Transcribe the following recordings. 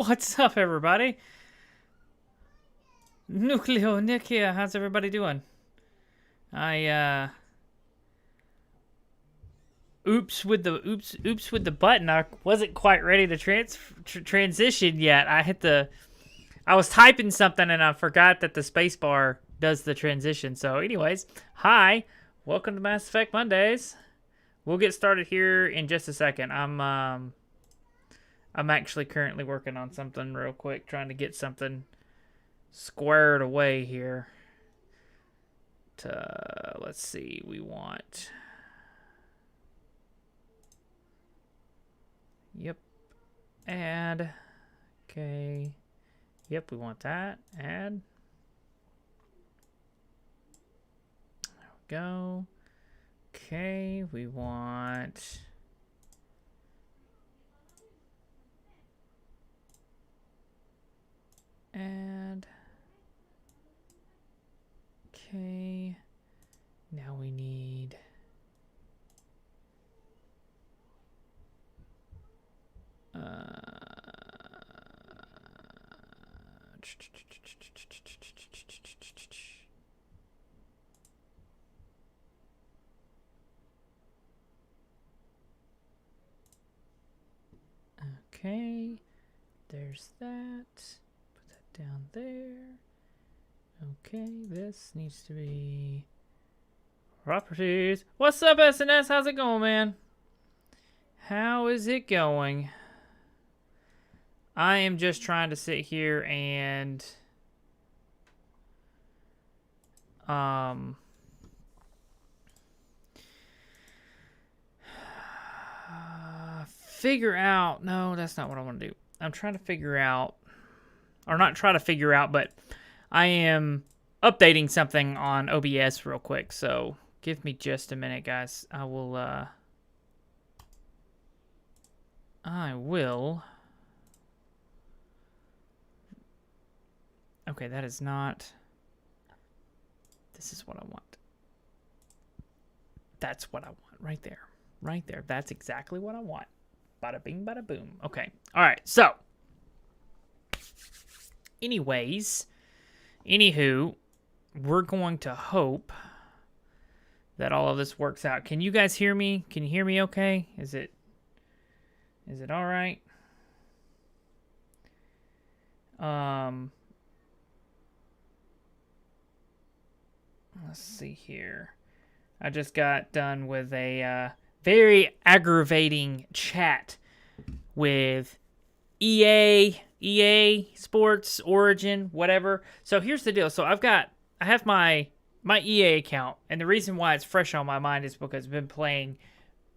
What's up, everybody? Nucleo-Nick here. How's everybody doing? Oops with the button. I wasn't quite ready to transition yet. I was typing something and I forgot that the space bar does the transition. So, anyways, hi, welcome to Mass Effect Mondays. We'll get started here in just a second. I'm actually currently working on something real quick, trying to get something squared away here. Let's see, we want. Yep. Add. Okay. Yep, we want that. Add. There we go. Okay, we want. Add. Okay. Now we need. Okay, there's that. Put that down there. Okay, this needs to be properties. What's up, SNS? How's it going, man? How is it going? I am just trying to sit here and figure out. No, that's not what I want to do. I'm trying to figure out, or not try to figure out, but I am updating something on OBS real quick. So give me just a minute, guys. I will. Okay, that is not. This is what I want. That's what I want right there. Right there. That's exactly what I want. Bada bing, bada boom. Okay. All right. So, anyways, anywho, we're going to hope that all of this works out. Can you guys hear me? Can you hear me okay? Is it all right? Let's see here. I just got done with a very aggravating chat with EA Sports, Origin, whatever. So here's the deal. So I have my EA account, and the reason why it's fresh on my mind is because I've been playing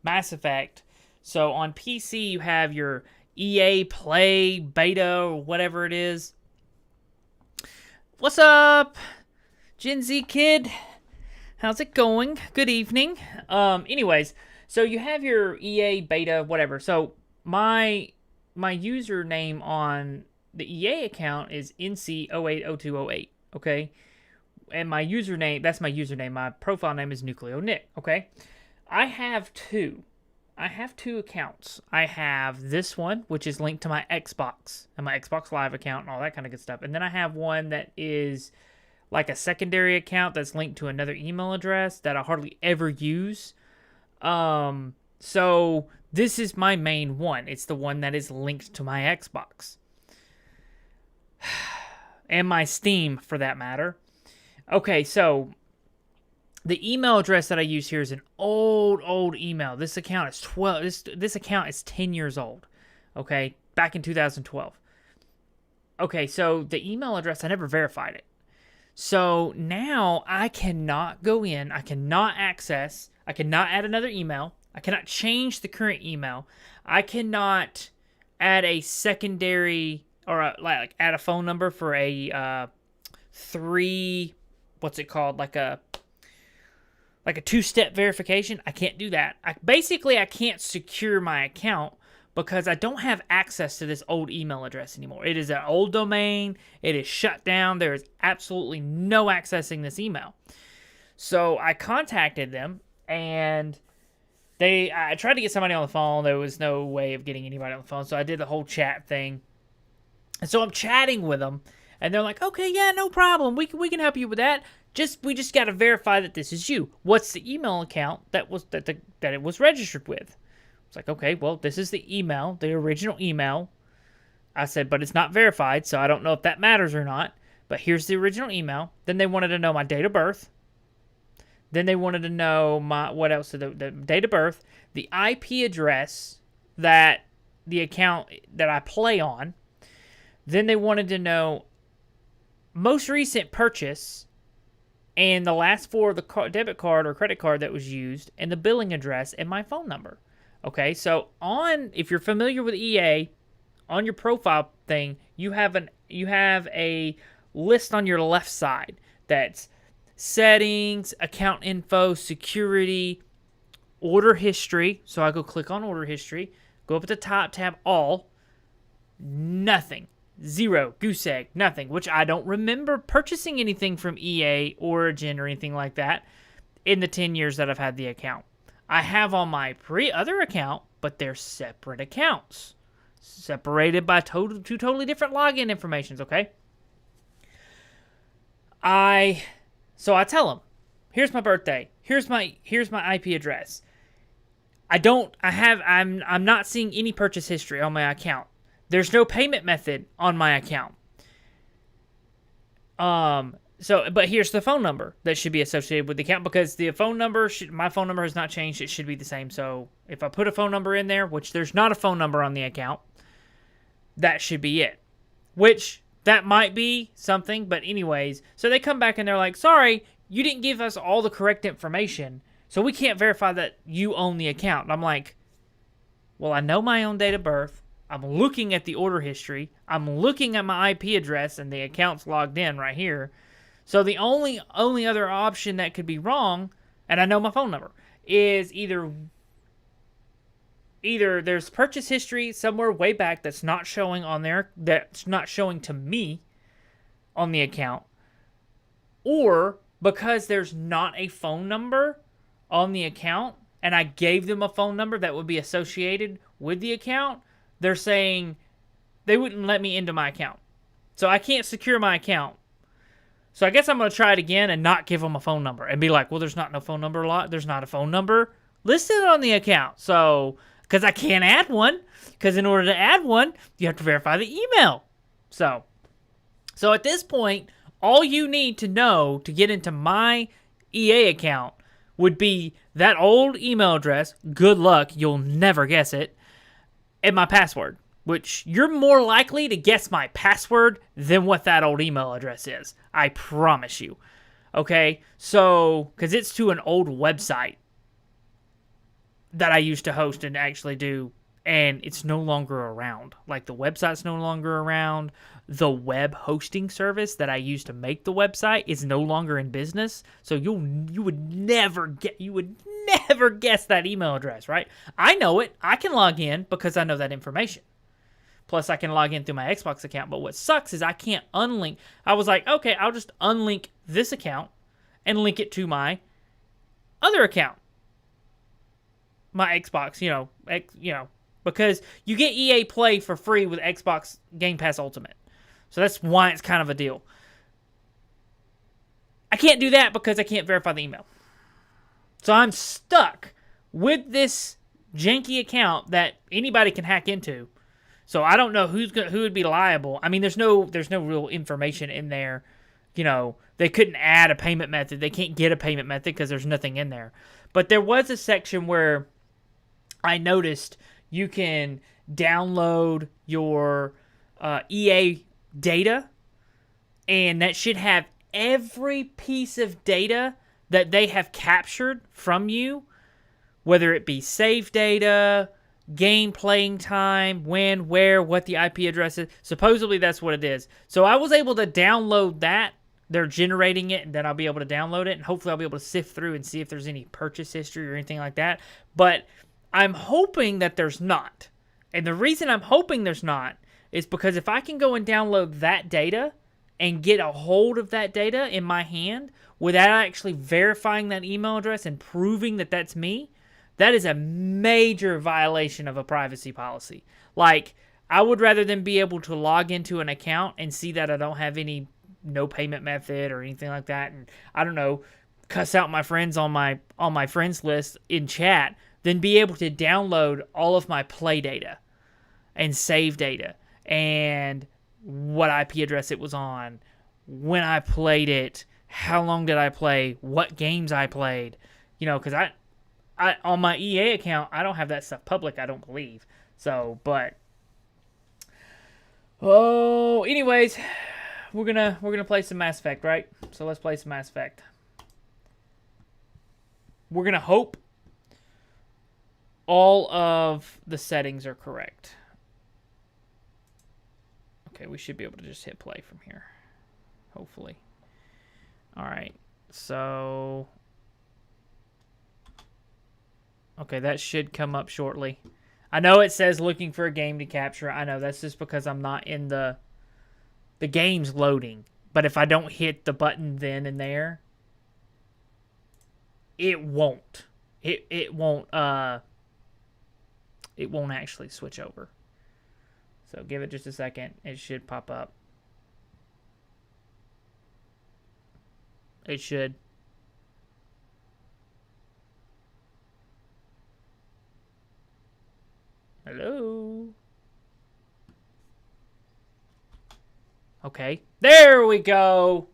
Mass Effect. So on PC you have your EA Play beta or whatever it is. What's up, Gen Z kid? How's it going? Good evening. Anyways, so you have your EA beta, whatever. So my username on the EA account is NC080208, okay? And my username, that's my username. My profile name is Nucleo-Nick, okay? I have two accounts. I have this one, which is linked to my Xbox and my Xbox Live account and all that kind of good stuff. And then I have one that is like a secondary account that's linked to another email address that I hardly ever use. So this is my main one. It's the one that is linked to my Xbox. And my Steam, for that matter. Okay, so the email address that I use here is an old email. This account is this account is 10 years old. Okay, back in 2012. Okay, so the email address, I never verified it. So now I cannot go in, I cannot access, I cannot add another email, I cannot change the current email, I cannot add a secondary, or like add a phone number for a what's it called, like a two-step verification. I can't do that. I can't secure my account because I don't have access to this old email address anymore. It is an old domain. It is shut down. There is absolutely no accessing this email. So I contacted them, and I tried to get somebody on the phone. There was no way of getting anybody on the phone, so I did the whole chat thing. And so I'm chatting with them, and they're like, "Okay, yeah, no problem. We can help you with that. We just got to verify that this is you. What's the email account that it was registered with?" It's like, "Okay, well, this is the email, the original email." I said, "But it's not verified, so I don't know if that matters or not. But here's the original email." Then they wanted to know my date of birth. Then they wanted to know what else? So the date of birth, the IP address that the account that I play on. Then they wanted to know most recent purchase and the last four of the debit card or credit card that was used, and the billing address and my phone number. Okay, so if you're familiar with EA, on your profile thing, you have a list on your left side that's settings, account info, security, order history. So I go click on order history, go up at the top, tab all, nothing. Zero, goose egg, nothing, which I don't remember purchasing anything from EA, Origin, or anything like that in the 10 years that I've had the account. I have on my other account, but they're separate accounts. Separated by two totally different login informations, okay? So I tell them, here's my birthday, here's my IP address. I'm not seeing any purchase history on my account. There's no payment method on my account. But here's the phone number that should be associated with the account, because the phone number, my phone number has not changed. It should be the same. So if I put a phone number in there, which there's not a phone number on the account, that should be it. Which that might be something, but anyways, so they come back and they're like, "Sorry, you didn't give us all the correct information, so we can't verify that you own the account." And I'm like, well, I know my own date of birth. I'm looking at the order history. I'm looking at my IP address, and the account's logged in right here. So the only other option that could be wrong, and I know my phone number, is either there's purchase history somewhere way back that's not showing on there, that's not showing to me on the account, or because there's not a phone number on the account, and I gave them a phone number that would be associated with the account, they're saying they wouldn't let me into my account. So I can't secure my account. So I guess I'm going to try it again and not give them a phone number and be like, well, there's not a phone number listed on the account. So, because I can't add one, because in order to add one, you have to verify the email. So at this point, all you need to know to get into my EA account would be that old email address. Good luck. You'll never guess it. And my password, which you're more likely to guess my password than what that old email address is. I promise you. Okay? So, because it's to an old website that I used to host and actually do, and it's no longer around. Like, the website's no longer around. The web hosting service that I used to make the website is no longer in business. So you would never guess that email address, right? I know it. I can log in because I know that information. Plus, I can log in through my Xbox account. But what sucks is I can't unlink. I was like, okay, I'll just unlink this account and link it to my other account. My Xbox, because you get EA Play for free with Xbox Game Pass Ultimate. So that's why it's kind of a deal. I can't do that because I can't verify the email. So I'm stuck with this janky account that anybody can hack into. So I don't know who would be liable. I mean, there's no real information in there. They couldn't add a payment method. They can't get a payment method because there's nothing in there. But there was a section where I noticed you can download your EA data, and that should have every piece of data that they have captured from you, whether it be save data, game playing time, when, where, what the IP address is. Supposedly that's what it is. So I was able to download that. They're generating it, and then I'll be able to download it, and hopefully I'll be able to sift through and see if there's any purchase history or anything like that. But I'm hoping that there's not. And the reason I'm hoping there's not is because if I can go and download that data and get a hold of that data in my hand without actually verifying that email address and proving that that's me, that is a major violation of a privacy policy. Like, I would rather than be able to log into an account and see that I don't have any no payment method or anything like that, and I don't know, cuss out my friends on my friends list in chat, than be able to download all of my play data and save data and what IP address it was on, when I played it, how long did I play, what games I played, because I on my EA account I don't have that stuff public, I don't believe. So, but anyways, we're gonna play some Mass Effect, right? So let's play some Mass Effect. We're gonna hope all of the settings are correct. Okay, we should be able to just hit play from here. Hopefully. Alright, so... Okay, that should come up shortly. I know it says looking for a game to capture. I know, that's just because I'm not in the game's loading. But if I don't hit the button then and there, it won't. It won't actually switch over. So give it just a second. It should pop up. It should. Hello? Okay. There we go.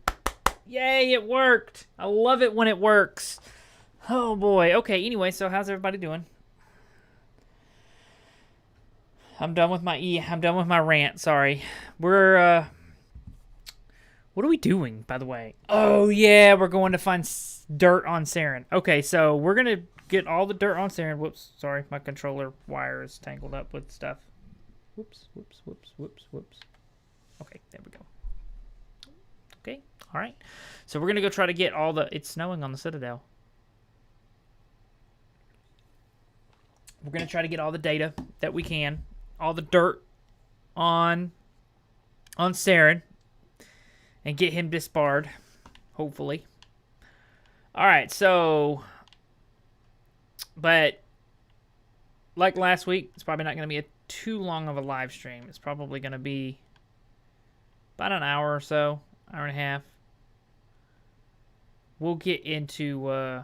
Yay, it worked. I love it when it works. Oh boy. Okay, anyway, so how's everybody doing? I'm done with my rant, sorry. We're what are we doing, by the way? Oh yeah, we're going to find dirt on Saren. Okay, so we're going to get all the dirt on Saren. Whoops, sorry, my controller wire is tangled up with stuff. Whoops. Okay, there we go. Okay, all right. So we're going to go try to get all the... It's snowing on the Citadel. We're going to try to get all the data that we can. All the dirt on Saren. And get him disbarred. Hopefully. Alright, so... But... Like last week, it's probably not going to be too long of a live stream. It's probably going to be... about an hour or so. Hour and a half. We'll get into...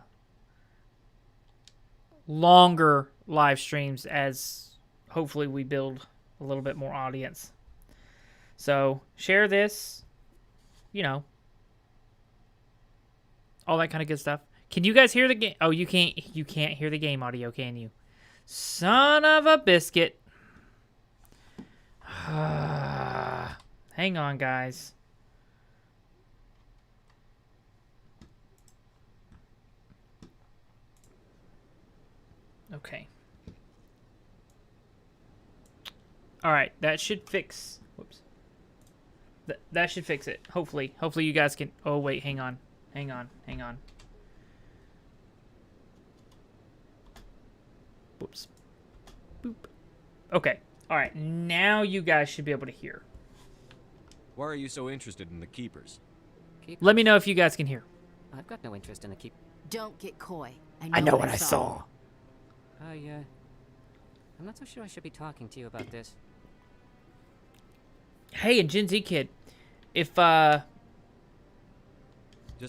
longer live streams as hopefully we build a little bit more audience. So share this, all that kind of good stuff. Can you guys hear the game? Oh, you can't hear the game audio, can you? Son of a biscuit. Hang on, guys. Okay. All right, that should fix. Whoops. That should fix it. Hopefully you guys can. Oh wait, hang on. Whoops. Boop. Okay. All right. Now you guys should be able to hear. Why are you so interested in the Keepers? Let me know if you guys can hear. I've got no interest in the Keep. Don't get coy. I know what I saw. I'm not so sure I should be talking to you about this. Hey, and Gen Z Kid, if Just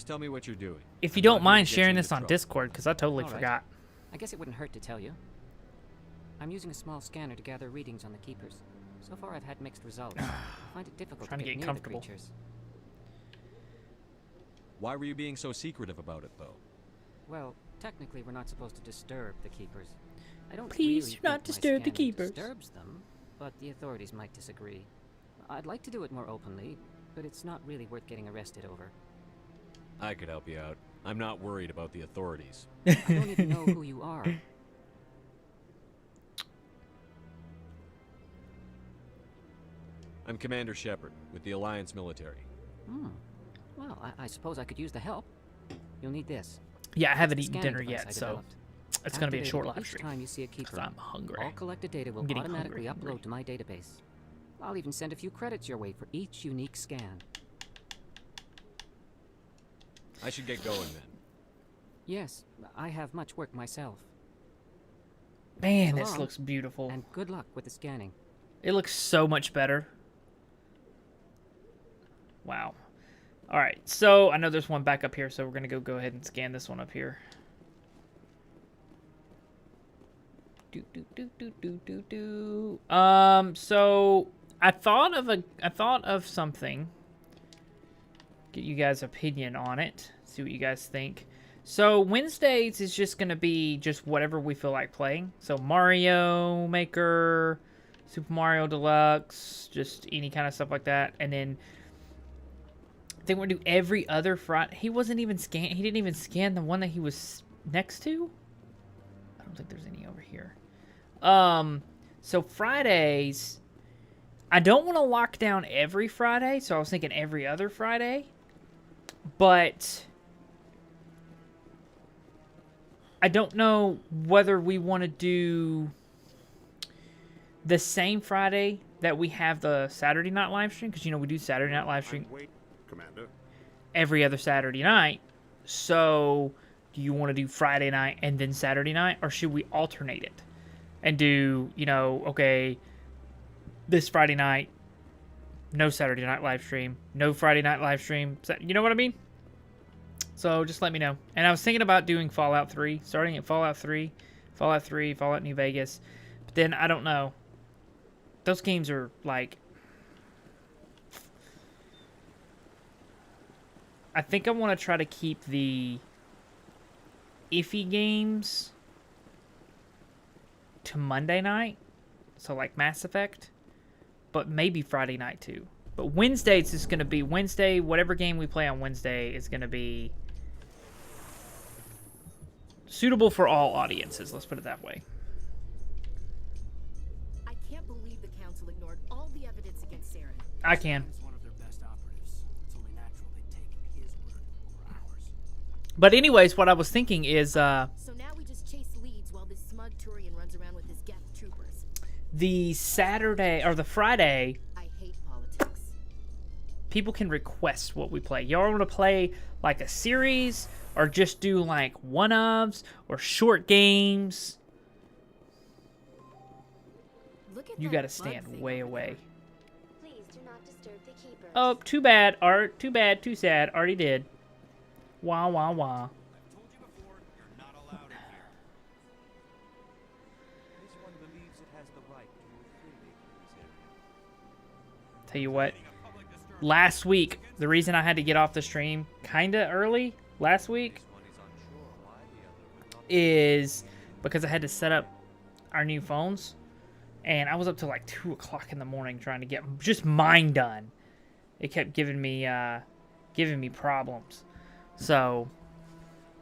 tell me what you're doing. if you don't mind sharing this on Discord, because I totally forgot. I guess it wouldn't hurt to tell you. I'm using a small scanner to gather readings on the Keepers. So far, I've had mixed results. I find it difficult Trying to to get get near comfortable. the creatures. Why were you being so secretive about it, though? Well, technically, we're not supposed to disturb the Keepers. I don't Please really do not think my disturb the scanning Keepers. Disturbs them, but the authorities might disagree. I'd like to do it more openly, but it's not really worth getting arrested over. I could help you out. I'm not worried about the authorities. I don't even know who you are. I'm Commander Shepard, with the Alliance military. Well, I suppose I could use the help. You'll need this. Yeah, I haven't The eaten scanning dinner device I yet, so developed. it's gonna be a Activate short it live each stream. time you see a keeper. 'Cause I'm hungry. All collected data will I'm getting automatically hungry. upload to my database. I'll even send a few credits your way for each unique scan. I should get going then. Yes, I have much work myself. Man, So this long, looks beautiful. And good luck with the scanning. It looks so much better. Wow. All right, so I know there's one back up here, so we're gonna go ahead and scan this one up here. So I thought of something. Get you guys' opinion on it. See what you guys think. So Wednesdays is just gonna be just whatever we feel like playing. So Mario Maker, Super Mario Deluxe, just any kind of stuff like that. And then I think we're gonna do every other Friday. He didn't even scan the one that he was next to. I don't think there's any over here. So Fridays, I don't want to lock down every Friday, so I was thinking every other Friday. But I don't know whether we want to do the same Friday that we have the Saturday night live stream, because, you know, we do Saturday night live stream every other Saturday night. So do you want to do Friday night and then Saturday night, or should we alternate it and do, you know, okay, this Friday night, no Saturday night live stream, no Friday night live stream, you know what I mean? So just let me know. And I was thinking about doing Fallout 3, starting at Fallout 3, Fallout New Vegas, but then I don't know. Those games are like, I think I want to try to keep the iffy games to Monday night, so like Mass Effect, but maybe Friday night too. But Wednesdays is going to be Wednesday. Whatever game we play on Wednesday is going to be suitable for all audiences. Let's put it that way. I can't believe the council ignored all the evidence against Saren. I can. One of their best operatives. It's only natural they take his word over ours. But anyways, what I was thinking is So now we just chase leads while this smug Turian runs around with his Geth troopers. the Saturday or the Friday, I hate politics. people can request what we play. Y'all want to play like a series, or just do like one-ofs or short games? Look at You that got to bug stand thing way over away. Please do not disturb the keepers. Oh, too bad, Art. Too bad, too sad. Already did. Wah, wah, wah. I've told you before, you're not allowed in here. This one believes it has the right to move freely through this area. Tell you what. Last week, the reason I had to get off the stream kind of early last week This one is unsure why the other would not. is because I had to set up our new phones. And I was up till like 2 o'clock in the morning trying to get just mine done. It kept giving me problems. So,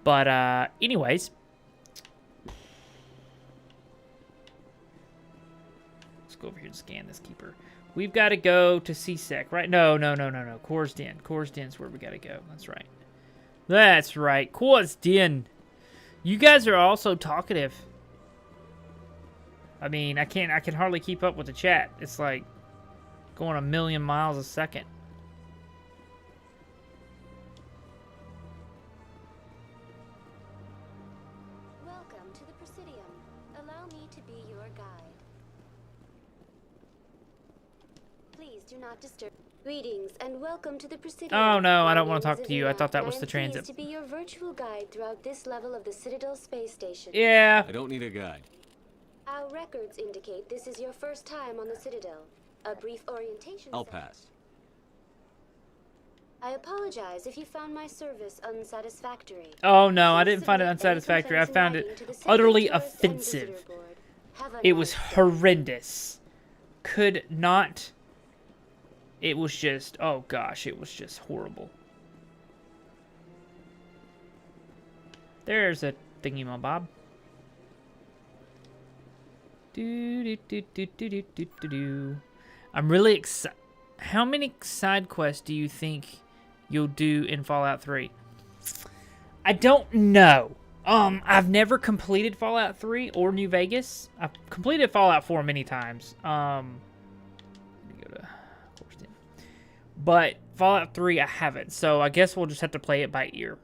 but anyways, let's go over here and scan this keeper. We've got to go to CSEC, right? No. Coors Den. Coors Den's where we got to go. That's right. That's right. Coors Den. You guys are also talkative. I mean, I can hardly keep up with the chat. It's like going a million miles a second. Welcome to the Presidium. Allow me to be your guide. Please do not disturb. Greetings and welcome to the Presidium. Oh, no, I don't My want to name talk is to you. I Avina, thought that and was I the am transit. pleased to be your virtual guide throughout this level of the Citadel space station. Yeah. I don't need a guide. Our records indicate this is your first time on the Citadel. A brief orientation. I'll session. pass. I apologize if you found my service unsatisfactory. Oh, no, I Please didn't find it submit any unsatisfactory. I complaints in found writing it to the Citadel utterly Tourist and offensive. Visitor Board. Have a It nice was day. horrendous. Could not. It was just, oh gosh, it was just horrible. There's a thingy-my-bob. Do. I'm really excited. How many side quests do you think you'll do in Fallout 3? I don't know. I've never completed Fallout 3 or New Vegas. I've completed Fallout 4 many times. Let me go to Coors Den. But Fallout 3 I haven't. So I guess we'll just have to play it by ear.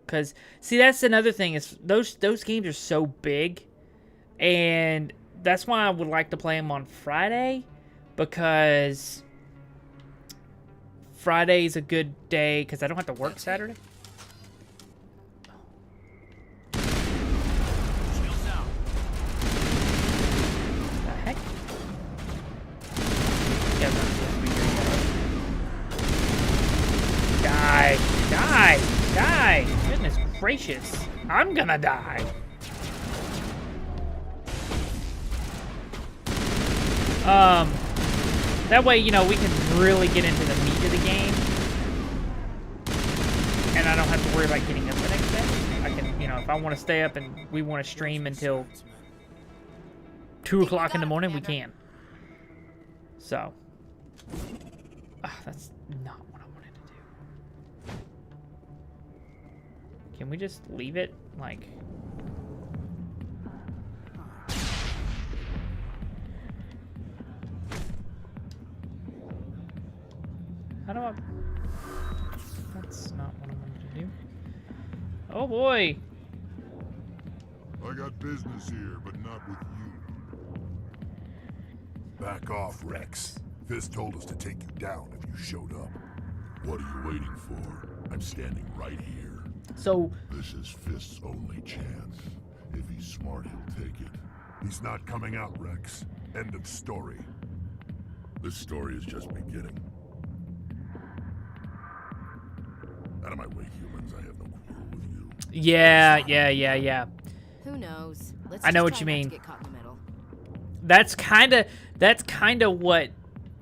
Cause see, that's another thing is those games are so big, and that's why I would like to play them on Friday. because Friday's a good day because I don't have to work Saturday. Shields out. The heck? Yeah, that's supposed to be here. Die! Die! Die! Goodness gracious! I'm gonna die! That way, you know, we can really get into the meat of the game. And I don't have to worry about getting up the next day. I can, you know, if I want to stay up and we want to stream until 2 o'clock in the morning, we can. So. That's not what I wanted to do. Can we just leave it, like... How do I... That's not what I wanted to do. Oh boy! I got business here, but not with you. Back off, Rex. Fist told us to take you down if you showed up. What are you waiting for? I'm standing right here. So... This is Fist's only chance. If he's smart, he'll take it. He's not coming out, Rex. End of story. This story is just beginning. Out of my way, humans. I have no quarrel with you. Yeah. Who knows? Let's I know just what try you not to mean. get caught in the middle. That's kind of what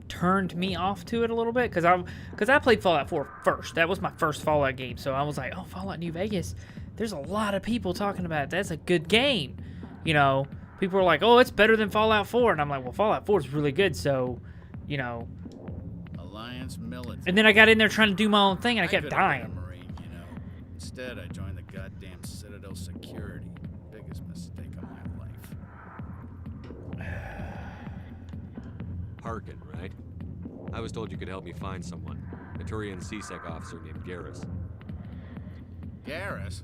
turned me off to it a little bit, because I played Fallout 4 first. That was my first Fallout game, so I was like, oh, Fallout New Vegas. There's a lot of people talking about it. That's a good game. You know, people are like, oh, it's better than Fallout 4, and I'm like, well, Fallout 4 is really good, so, you know. Alliance military. And then I got in there trying to do my own thing, and I kept could have been dying. a Marine, you know. Instead, I joined the goddamn Citadel security. Biggest mistake of my life. Harkin, right? I was told you could help me find someone. A Turian CSEC officer named Garrus. Garrus?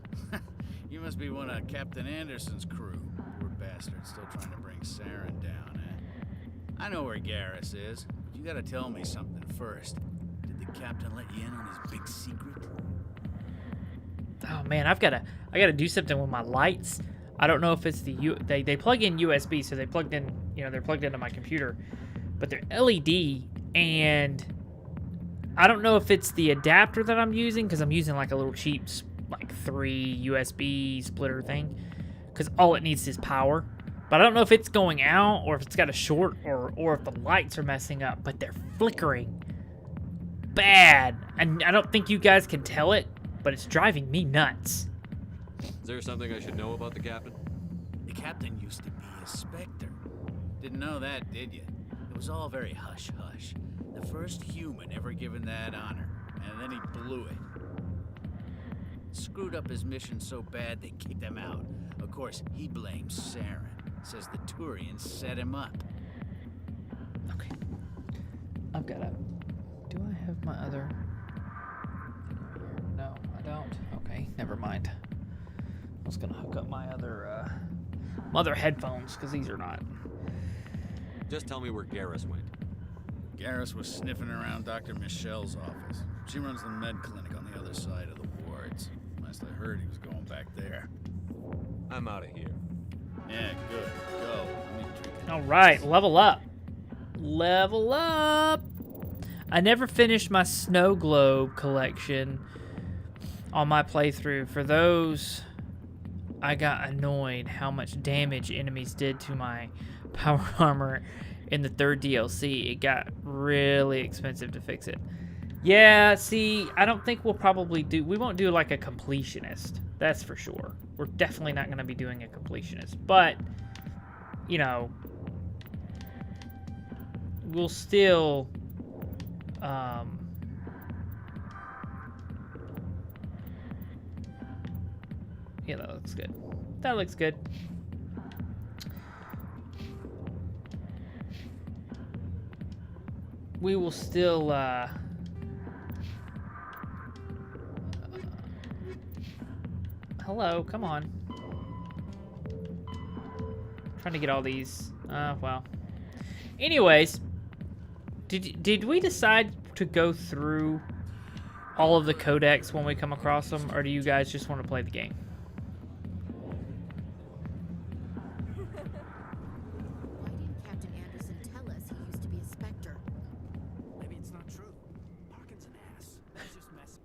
You must be one of Captain Anderson's crew. Poor bastard, still trying to bring Saren down, eh? I know where Garrus is, but you gotta tell me something first. Did the captain let you in on his big secret? Oh man, I gotta do something with my lights. I don't know if it's they plug in USB, so they plugged in, you know, they're plugged into my computer, but they're LED, and I don't know if it's the adapter that I'm using, because I'm using like a little cheap like 3 USB splitter thing, because all it needs is power. But I don't know if it's going out, or if it's got a short, or if the lights are messing up, but they're flickering bad, and I don't think you guys can tell it, but it's driving me nuts. Is there something I should know about the captain? The captain used to be a Spectre. Didn't know that, did you? It was all very hush-hush. The first human ever given that honor, and then he blew it. Screwed up his mission so bad they kicked him out. Of course, he blames Saren. Says the Turians set him up. Okay. I've got to... Do I have my other... No, I don't. Okay, never mind. I was going to hook up my other headphones, because these are not... Just tell me where Garrus went. Garrus was sniffing around Dr. Michelle's office. She runs the med clinic on the other side of the wards. Last I heard, he was going back there. I'm out of here. Yeah, good. Go. Let me drink it. All right, level up. Level up. I never finished my snow globe collection on my playthrough. For those, I got annoyed how much damage enemies did to my power armor in the 3rd DLC. It got really expensive to fix it. Yeah, see, I don't think we won't do like a completionist. That's for sure. We're definitely not going to be doing a completionist. But, you know, we'll still... yeah, that looks good. That looks good. We will still, hello, come on. Trying to get all these, well. Anyways, Did we decide to go through all of the codex when we come across them, or do you guys just want to play the game? Why didn't Captain Anderson tell us he used to be a Spectre? Maybe it's not true. Parkin's an ass. He's just messing.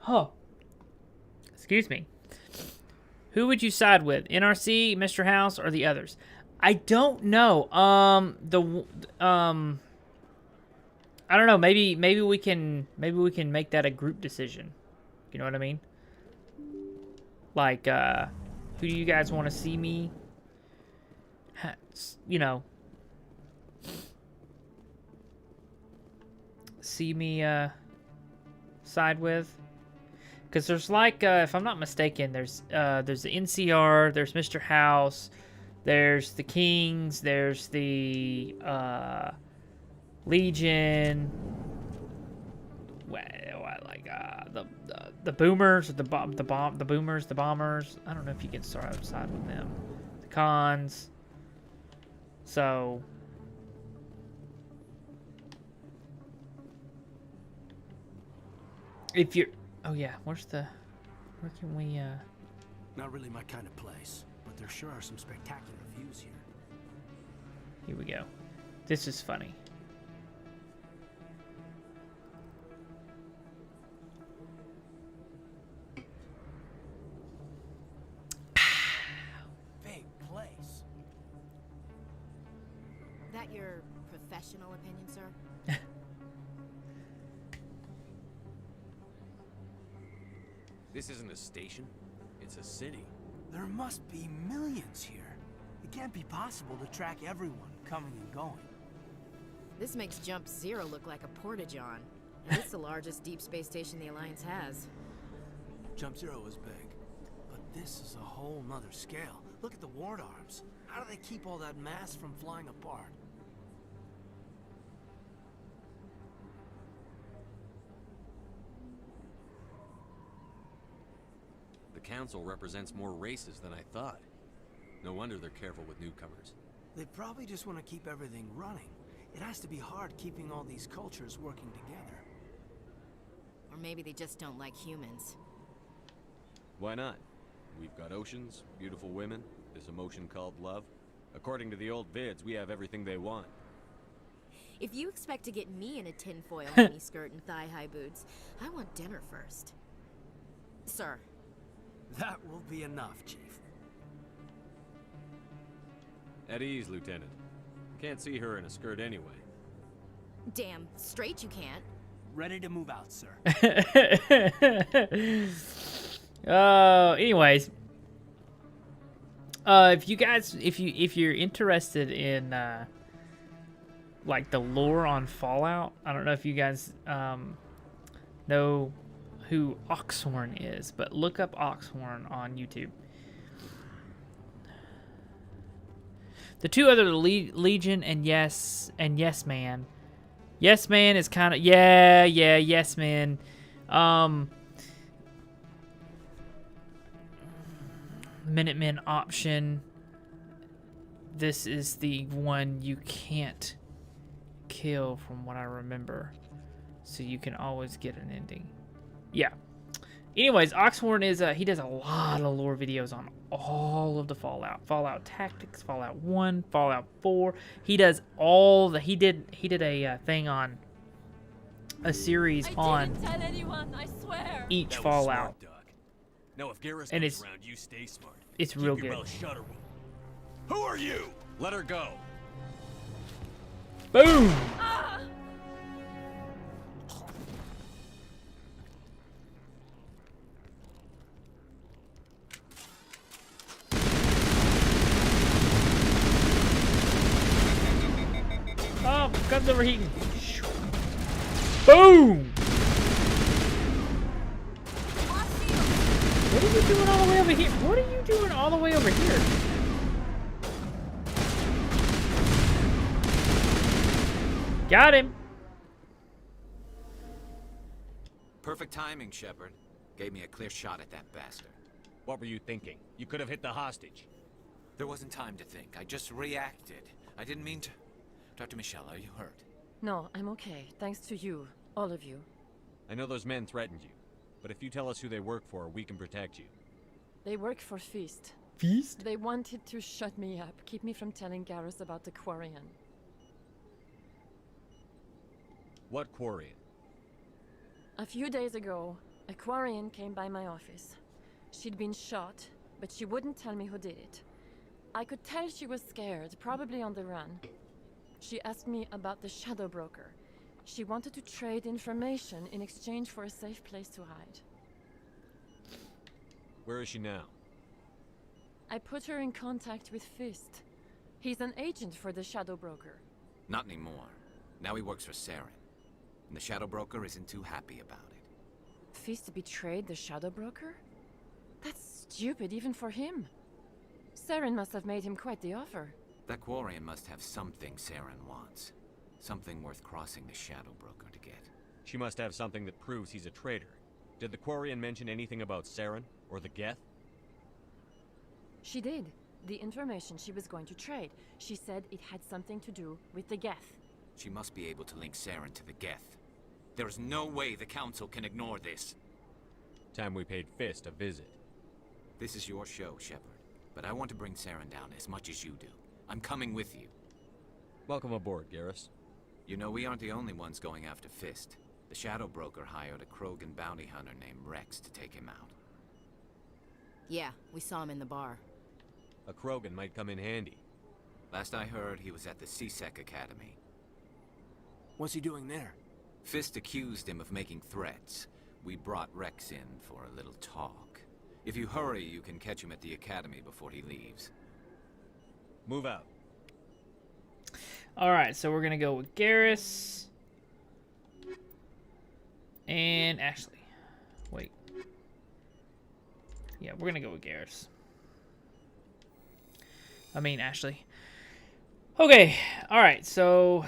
Oh, excuse me. Who would you side with, NRC, Mr. House, or the others? I don't know. I don't know. Maybe we can make that a group decision. You know what I mean? Like, who do you guys want to see me? You know, see me side with. Because there's like, if I'm not mistaken, there's the NCR, there's Mr. House, there's the Kings, there's the Legion, the Boomers, the Boomers, the Bombers. I don't know if you can start outside with them. The Cons. So if you're oh yeah, where can we Not really my kind of place, but there sure are some spectacular views here. here we go. This is funny. Big place. That your professional opinion, sir? This isn't a station. It's a city. There must be millions here. It can't be possible to track everyone coming and going. This makes Jump Zero look like a porta-john. And it's the largest deep space station the Alliance has. Jump Zero is big, but this is a whole nother scale. Look at the ward arms. How do they keep all that mass from flying apart? The council represents more races than I thought. No wonder they're careful with newcomers. They probably just want to keep everything running. It has to be hard keeping all these cultures working together. Or maybe they just don't like humans. Why not? We've got oceans, beautiful women, this emotion called love. According to the old vids, we have everything they want. If you expect to get me in a tinfoil miniskirt and thigh-high boots, I want dinner first. Sir. That will be enough, Chief. At ease, Lieutenant. Can't see her in a skirt anyway. Damn straight you can't. Ready to move out, sir. Anyways, if you guys, if you're interested in like the lore on Fallout, I don't know if you guys know who Oxhorn is, but look up Oxhorn on YouTube. The two other Legion and Yes Man. Yes Man is kind of Yes Man. Minutemen option. This is the one you can't kill from what I remember. So you can always get an ending. Yeah. Anyways, Oxhorn is he does a lot of lore videos on all of the Fallout. Fallout Tactics, Fallout 1, Fallout 4. He does all the he did a thing on a series on tell anyone, I swear. each That was Fallout. smart, Doug. Now if Garrus And comes it's- around, you stay smart. it's Keep real your good. mouth shut or we'll- Who are you? Let her go. Boom! Oh, gun's overheating. Boom! What are you doing all the way over here? What are you doing all the way over here? Got him. Perfect timing, Shepard. Gave me a clear shot at that bastard. What were you thinking? You could have hit the hostage. There wasn't time to think. I just reacted. I didn't mean to... Dr. Michelle, are you hurt? No, I'm okay. Thanks to you. All of you. I know those men threatened you, but if you tell us who they work for, we can protect you. They work for Feast. Feast? They wanted to shut me up, keep me from telling Garrus about the Quarian. What Quarian? A few days ago, a Quarian came by my office. She'd been shot, but she wouldn't tell me who did it. I could tell she was scared, probably on the run. She asked me about the Shadow Broker. She wanted to trade information in exchange for a safe place to hide. Where is she now? I put her in contact with Fist. He's an agent for the Shadow Broker. Not anymore. Now he works for Saren. And the Shadow Broker isn't too happy about it. Fist betrayed the Shadow Broker? That's stupid even for him. Saren must have made him quite the offer. That Quarian must have something Saren wants. Something worth crossing the Shadow Broker to get. She must have something that proves he's a traitor. Did the Quarian mention anything about Saren or the Geth? She did. The information she was going to trade. She said it had something to do with the Geth. She must be able to link Saren to the Geth. There is no way the Council can ignore this. Time we paid Fist a visit. This is your show, Shepard. But I want to bring Saren down as much as you do. I'm coming with you. Welcome aboard, Garrus. You know, we aren't the only ones going after Fist. The Shadow Broker hired a Krogan bounty hunter named Rex to take him out. Yeah, we saw him in the bar. A Krogan might come in handy. Last I heard, he was at the C-Sec Academy. What's he doing there? Fist accused him of making threats. We brought Rex in for a little talk. If you hurry, you can catch him at the Academy before he leaves. Move out. Alright, so we're gonna go with Garrus. And Ashley. Wait. Yeah, we're gonna go with Garrus. I mean, Ashley. Okay, alright, so...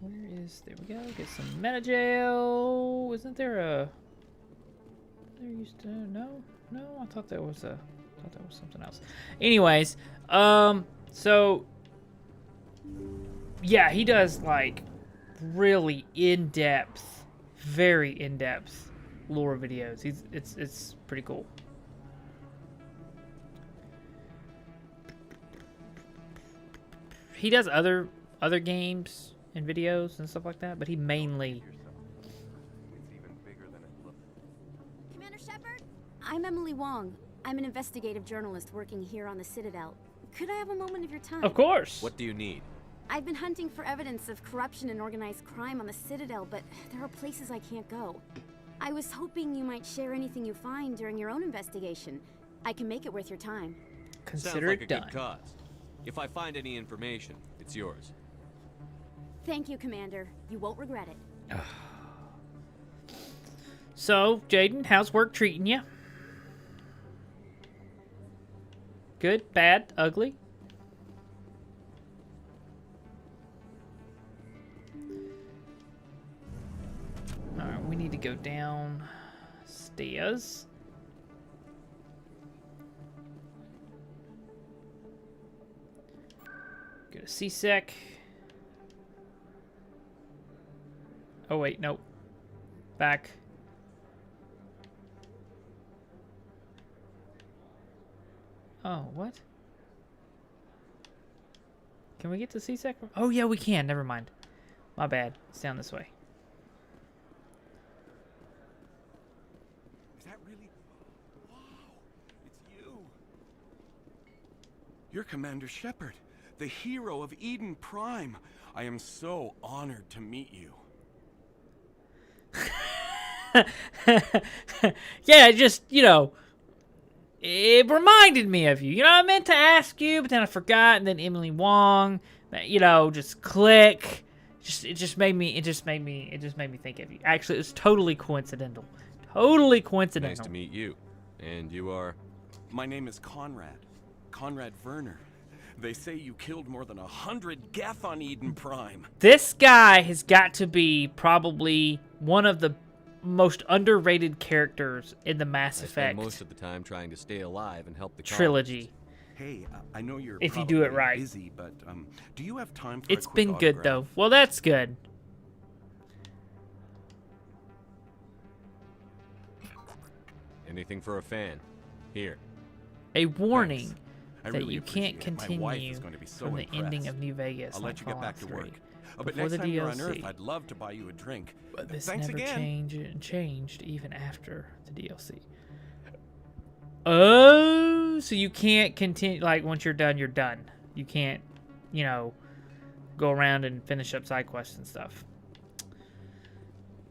Where is... There we go, get some meta-jail. Isn't there a... There used to... No? No? I thought there was a... I thought that was something else. Anyways, so... Yeah, he does, like, really in-depth, very in-depth lore videos. It's pretty cool. He does other games and videos and stuff like that, but he mainly... Commander Shepard? I'm Emily Wong. I'm an investigative journalist working here on the Citadel. Could I have a moment of your time? Of course! What do you need? I've been hunting for evidence of corruption and organized crime on the Citadel, but there are places I can't go. I was hoping you might share anything you find during your own investigation. I can make it worth your time. Consider Sounds like it a done. good cause. If I find any information, it's yours. Thank you, Commander. You won't regret it. So, Jaden, how's work treating you? Good, bad, ugly? Alright, we need to go down stairs. Go to C-Sec. Oh wait, nope. Back. Oh, what? Can we get to C-Sec? Oh yeah, we can. Never mind. My bad. It's down this way. Is that really? Wow, it's you. You're Commander Shepard, the hero of Eden Prime. I am so honored to meet you. Yeah, just, you know, it reminded me of you. You know, I meant to ask you, but then I forgot, and then Emily Wong, you know, just click. It just made me think of you. Actually, it was totally coincidental. Totally coincidental. Nice to meet you. And you are? My name is Conrad. Conrad Werner. They say you killed more than 100 Geth on Eden Prime. This guy has got to be probably one of the most underrated characters in the Mass I spend Effect most of the time trying to stay alive and help the trilogy. Hey, I know you're If you do it probably right. busy, but do you have time for It's a quick been good autograph? though. Well, that's good. Anything for a fan. Here. A warning I that really you can't appreciate it. My wife continue is going to be so from the ending impressed. of New Vegas. I'll on let you get back to Fallout work. 3 But before next the time you're on Earth, DLC. I'd love to buy you a drink. But this Thanks never again. changed even after the DLC. Oh, so you can't continue, like, once you're done, you're done. You can't, you know, go around and finish up side quests and stuff.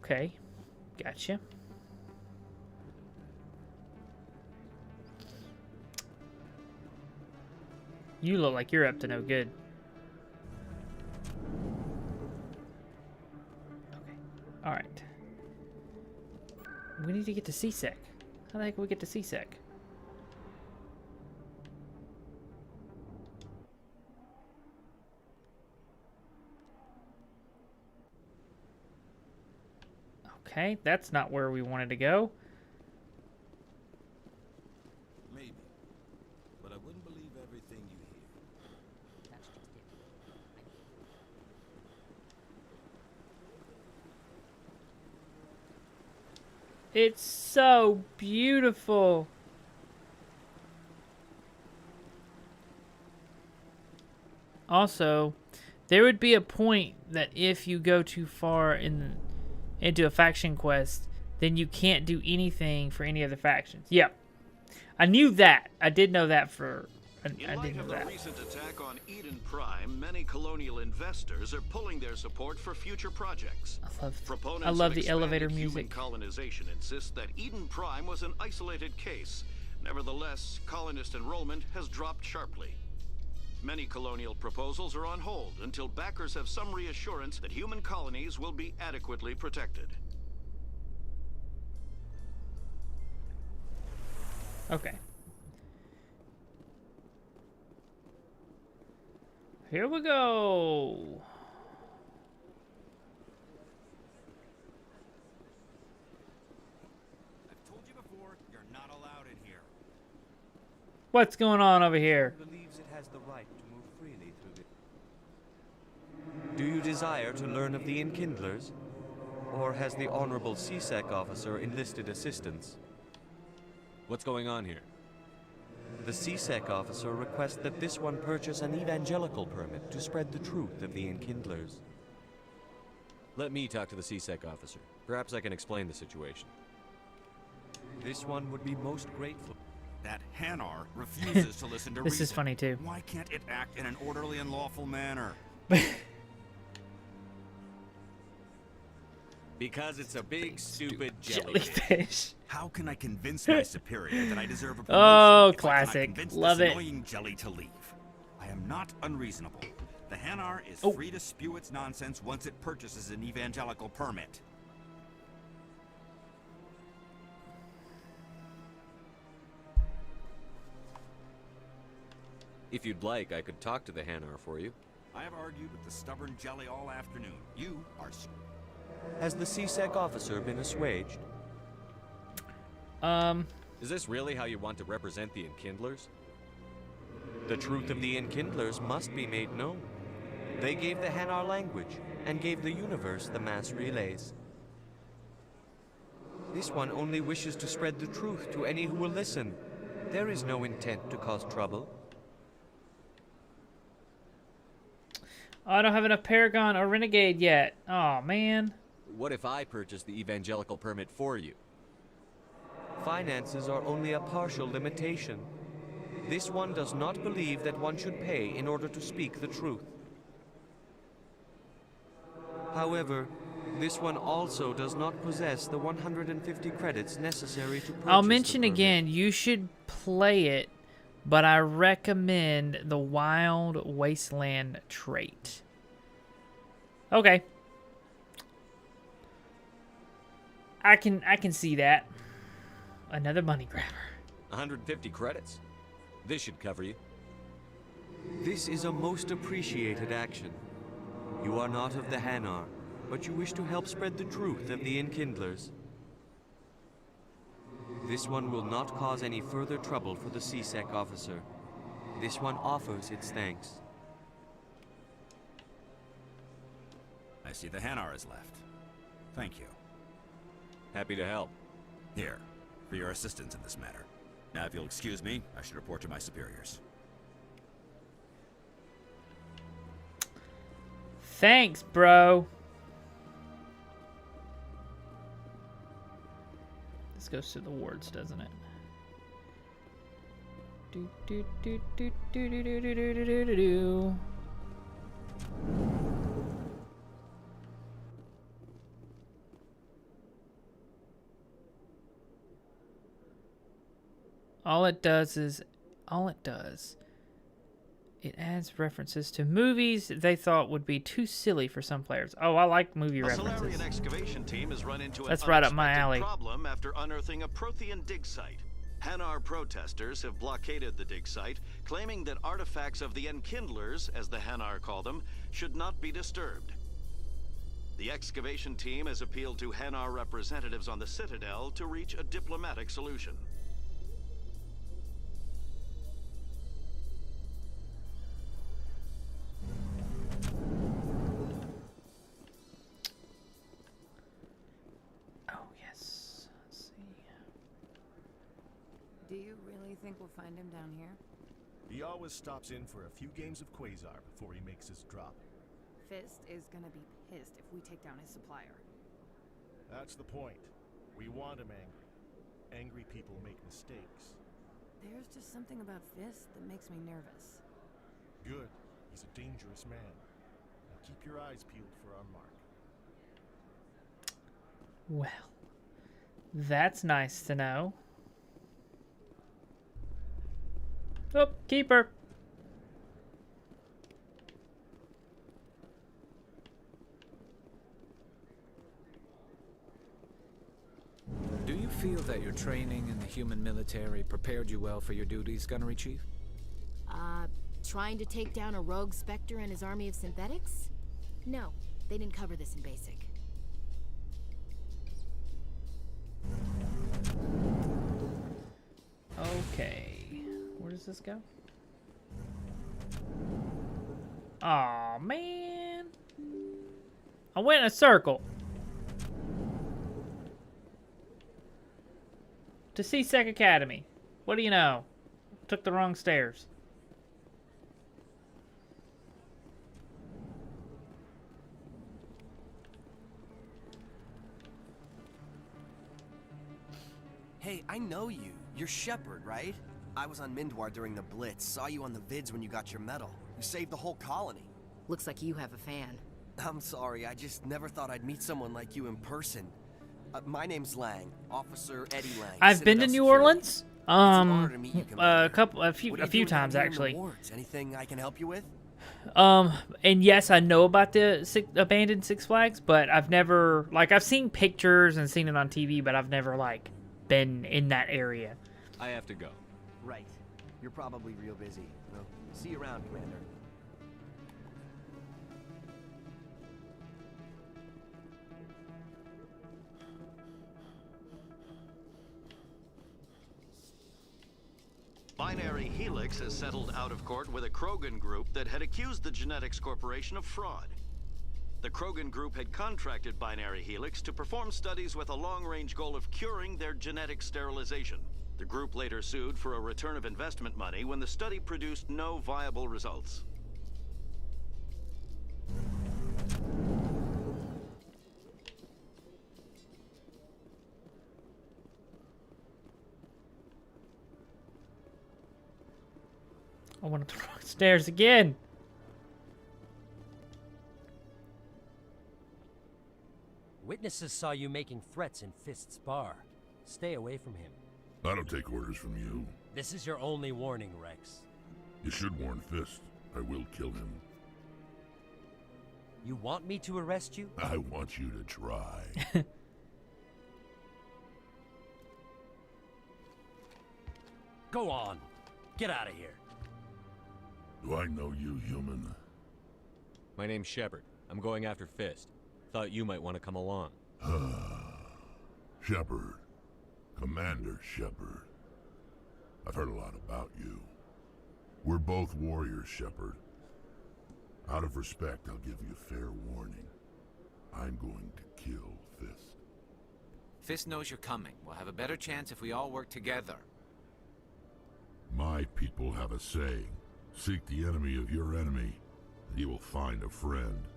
Okay, gotcha. You look like you're up to no good. Okay, alright. We need to get to CSEC. How the heck do we get to CSEC? Okay, that's not where we wanted to go. Maybe. But I wouldn't believe everything you hear. That's just it. It's so beautiful. Also, there would be a point that if you go too far into a faction quest, then you can't do anything for any other factions. Yep. I knew that. I did know that for... I did know In light of the that. recent attack on Eden Prime, many colonial investors are pulling their support for future projects. I love of the elevator expanded music. Human colonization insist that Eden Prime was an isolated case. Nevertheless, colonist enrollment has dropped sharply. Many colonial proposals are on hold until backers have some reassurance that human colonies will be adequately protected. Okay. Here we go. I've told you before, you're not allowed in here. What's going on over here? Believes it has the right to move freely through the... Do you desire to learn of the Enkindlers? Or has the Honorable CSEC officer enlisted assistance? What's going on here? The CSEC officer requests that this one purchase an evangelical permit to spread the truth of the Enkindlers. Let me talk to the CSEC officer. Perhaps I can explain the situation. This one would be most grateful. That Hanar refuses to listen to This is reason. funny too. Why can't it act in an orderly and lawful manner? Because it's a big, stupid jellyfish. How can I convince my superior that I deserve a promotion? Oh, if I cannot classic. convince Love this it. annoying jelly to leave? I am not unreasonable. The Hanar is Oh. free to spew its nonsense once it purchases an evangelical permit. If you'd like, I could talk to the Hanar for you. I have argued with the stubborn jelly all afternoon. You are... Has the CSEC officer been assuaged? Is this really how you want to represent the Enkindlers? The truth of the Enkindlers must be made known. They gave the Hanar language, and gave the universe the mass relays. This one only wishes to spread the truth to any who will listen. There is no intent to cause trouble. I don't have enough Paragon or Renegade yet. Oh man. What if I purchase the evangelical permit for you? Finances are only a partial limitation. This one does not believe that one should pay in order to speak the truth. However, this one also does not possess the 150 credits necessary to purchase I'll the mention permit. again, you should play it, but I recommend the Wild Wasteland trait. Okay. I can see that. Another money grabber. 150 credits? This should cover you. This is a most appreciated action. You are not of the Hanar, but you wish to help spread the truth of the Enkindlers. This one will not cause any further trouble for the CSEC officer. This one offers its thanks. I see the Hanar is left. Thank you. Happy to help. Here, for your assistance in this matter. Now, if you'll excuse me, I should report to my superiors. Thanks, bro. This goes to the wards, doesn't it? Do do do do do do do do do do do do. All it does, it adds references to movies they thought would be too silly for some players. Oh, I like movie references. A Solarian excavation team has run into That's an right up my unexpected alley. problem after unearthing a Prothean dig site. Hanar protesters have blockaded the dig site, claiming that artifacts of the Enkindlers, as the Hanar call them, should not be disturbed. The excavation team has appealed to Hanar representatives on the Citadel to reach a diplomatic solution. Do you really think we'll find him down here? He always stops in for a few games of Quasar before he makes his drop. Fist is gonna be pissed if we take down his supplier. That's the point. We want him angry. Angry people make mistakes. There's just something about Fist that makes me nervous. Good. He's a dangerous man. Now keep your eyes peeled for our mark. Well, that's nice to know. Oh, keeper. Do you feel that your training in the human military prepared you well for your duties, Gunnery Chief? Trying to take down a rogue Spectre and his army of synthetics? No, they didn't cover this in basic. Okay. Where does this go? Aw, man. I went in a circle. To CSEC Academy. What do you know? Took the wrong stairs. Hey, I know you. You're Shepard, right? I was on Mindwar during the Blitz. Saw you on the vids when you got your medal. You saved the whole colony. Looks like you have a fan. I'm sorry, I just never thought I'd meet someone like you in person. My name's Lang, Officer Eddie Lang. I've been to New Orleans. A few times actually. Anything I can help you with? And yes, I know about the abandoned Six Flags, but I've never, like, I've seen pictures and seen it on TV, but I've never, like, been in that area. I have to go. Right. You're probably real busy. Well, see you around, Commander. Binary Helix has settled out of court with a Krogan group that had accused the Genetics Corporation of fraud. The Krogan group had contracted Binary Helix to perform studies with a long-range goal of curing their genetic sterilization. The group later sued for a return of investment money when the study produced no viable results. I went up the wrong stairs again. Witnesses saw you making threats in Fist's bar. Stay away from him. I don't take orders from you. This is your only warning, Rex. You should warn Fist. I will kill him. You want me to arrest you? I want you to try. Go on. Get out of here. Do I know you, human? My name's Shepard. I'm going after Fist. Thought you might want to come along. Shepard. Commander Shepard. I've heard a lot about you. We're both warriors, Shepard. Out of respect, I'll give you fair warning. I'm going to kill Fist. Fist knows you're coming. We'll have a better chance if we all work together. My people have a saying. Seek the enemy of your enemy, and you will find a friend.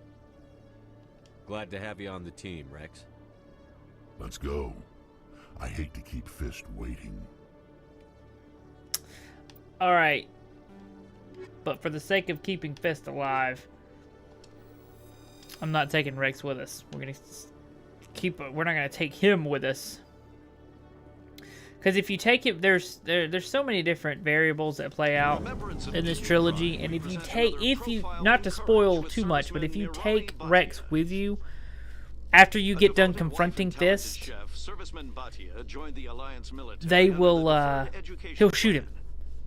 Glad to have you on the team, Rex. Let's go. I hate to keep Fist waiting. Alright. But for the sake of keeping Fist alive, I'm not taking Rex with us. We're not gonna take him with us. Because if you take it, there's so many different variables that play out in this trilogy, and if you not to spoil too much, but if you take Rex with you after you get done confronting Fist, they will he'll shoot him.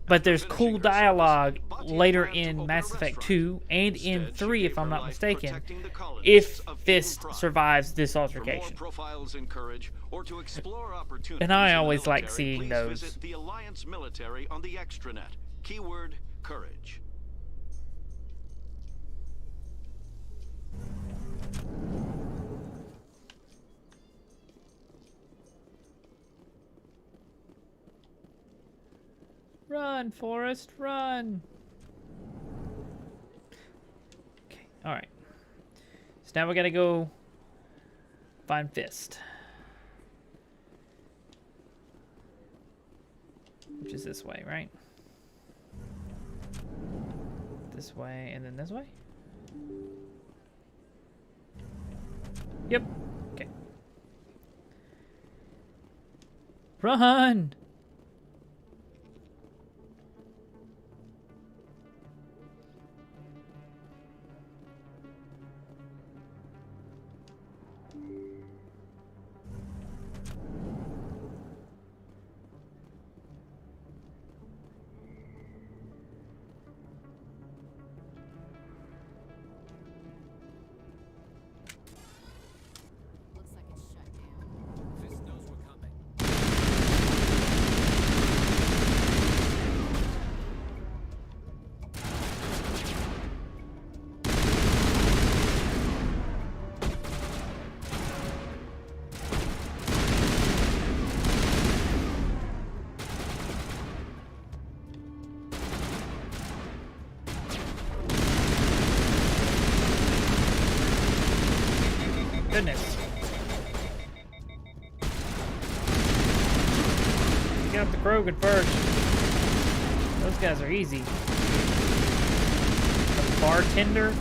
But there's cool dialogue later in Mass Effect 2 and in 3, if I'm not mistaken, if Fist survives this altercation. And I always like seeing those. Visit the Alliance military on the extranet. Keyword courage. Run, Forrest, run! Okay, alright. So now we gotta go find Fist. Which is this way, right? This way, and then this way? Yep. Okay. Run! Goodness. Take out the Krogan first. Those guys are easy. The bartender.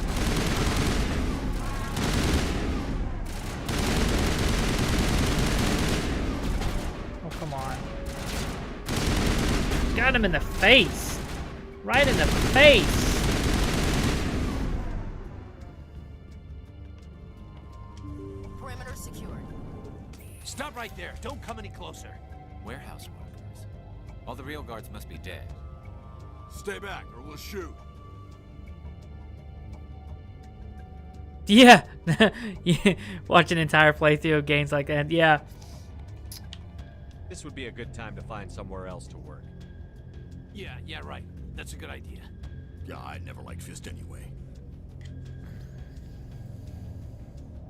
Oh, come on. Got him in the face. Right in the face. Stop right there. Don't come any closer. Warehouse workers. All the real guards must be dead. Stay back or we'll shoot. Yeah. Yeah. Watch an entire playthrough of games like that. Yeah. This would be a good time to find somewhere else to work. Yeah, right. That's a good idea. Yeah, I never liked Fist anyway.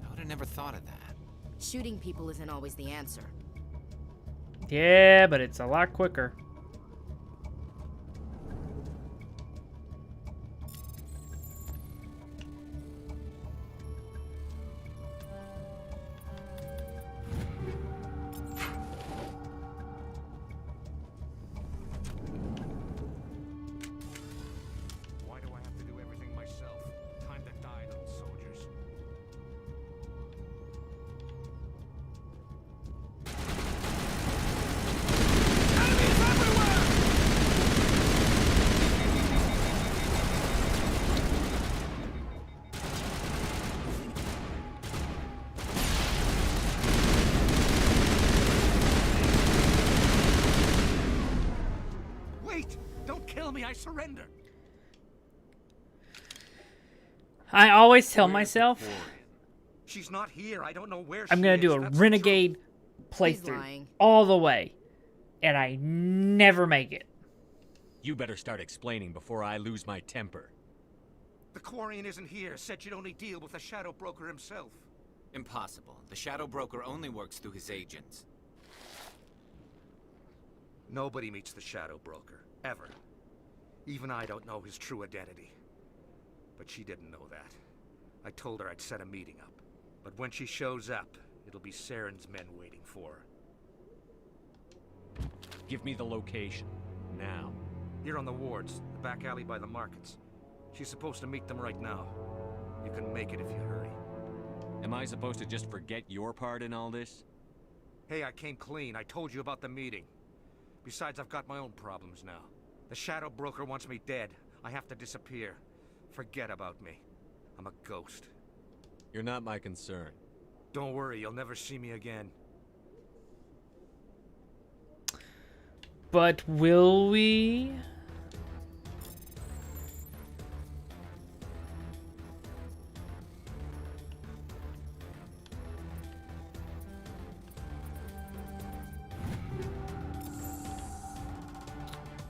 I would have never thought of that. Shooting people isn't always the answer. Yeah, but it's a lot quicker. Why do I have to do everything myself? Time to die, little soldiers. Wait! Don't kill me, I surrender! I always tell myself She's not here. I don't know where I'm she gonna is. do a That's the renegade playthrough lying. all the way, and I never make it. You better start explaining before I lose my temper. The Quarian isn't here. Said you'd only deal with the Shadow Broker himself. Impossible. The Shadow Broker only works through his agents. Nobody meets the Shadow Broker, ever. Even I don't know his true identity. But she didn't know that. I told her I'd set a meeting up. But when she shows up, it'll be Saren's men waiting for her. Give me the location. Now. Here on the wards, the back alley by the markets. She's supposed to meet them right now. You can make it if you hurry. Am I supposed to just forget your part in all this? Hey, I came clean. I told you about the meeting. Besides, I've got my own problems now. The Shadow Broker wants me dead. I have to disappear. Forget about me. I'm a ghost. You're not my concern. Don't worry, you'll never see me again. But will we?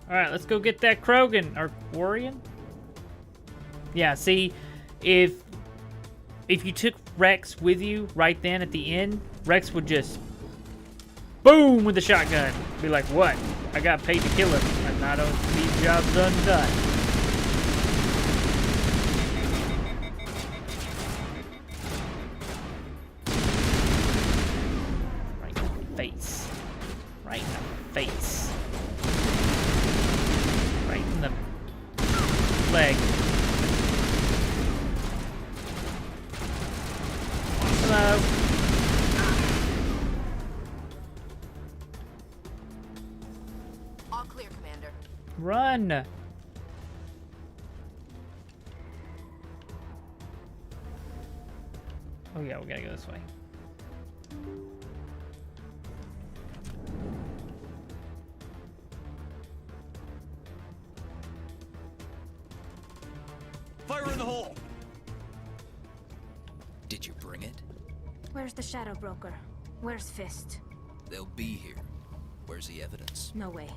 Alright, let's go get that Krogan, or Quarian? Yeah, see, if you took Rex with you right then at the end, Rex would just boom with the shotgun. Be like, what? I got paid to kill him, and I don't leave jobs undone. Right in the face. Right in the face. Right in the leg. Hello. All clear, Commander. Run. Oh yeah, we gotta go this way. Fire in the hole! Did you bring it? Where's the Shadow Broker? Where's Fist? They'll be here. Where's the evidence? No way.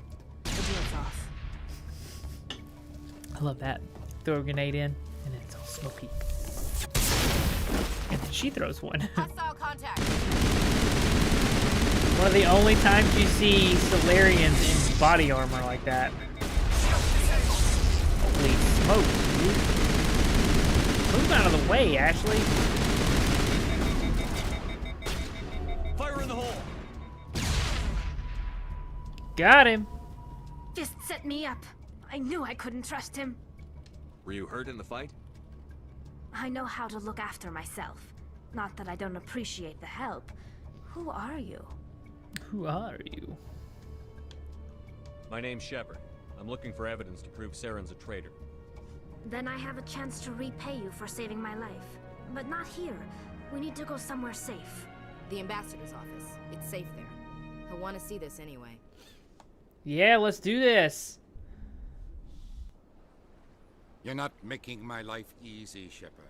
The deal's off. I love that. Throw a grenade in, and it's all smoky. And then she throws one. Hostile contact. One of the only times you see Solarians in body armor like that. Holy smokes, dude. Move out of the way, Ashley. Fire in the hole! Got him. Fist set me up. I knew I couldn't trust him. Were you hurt in the fight? I know how to look after myself. Not that I don't appreciate the help. Who are you? Who are you? My name's Shepard. I'm looking for evidence to prove Saren's a traitor. Then I have a chance to repay you for saving my life. But not here. We need to go somewhere safe. The ambassador's office. It's safe there. He'll want to see this anyway. Yeah, let's do this. You're not making my life easy, Shepard.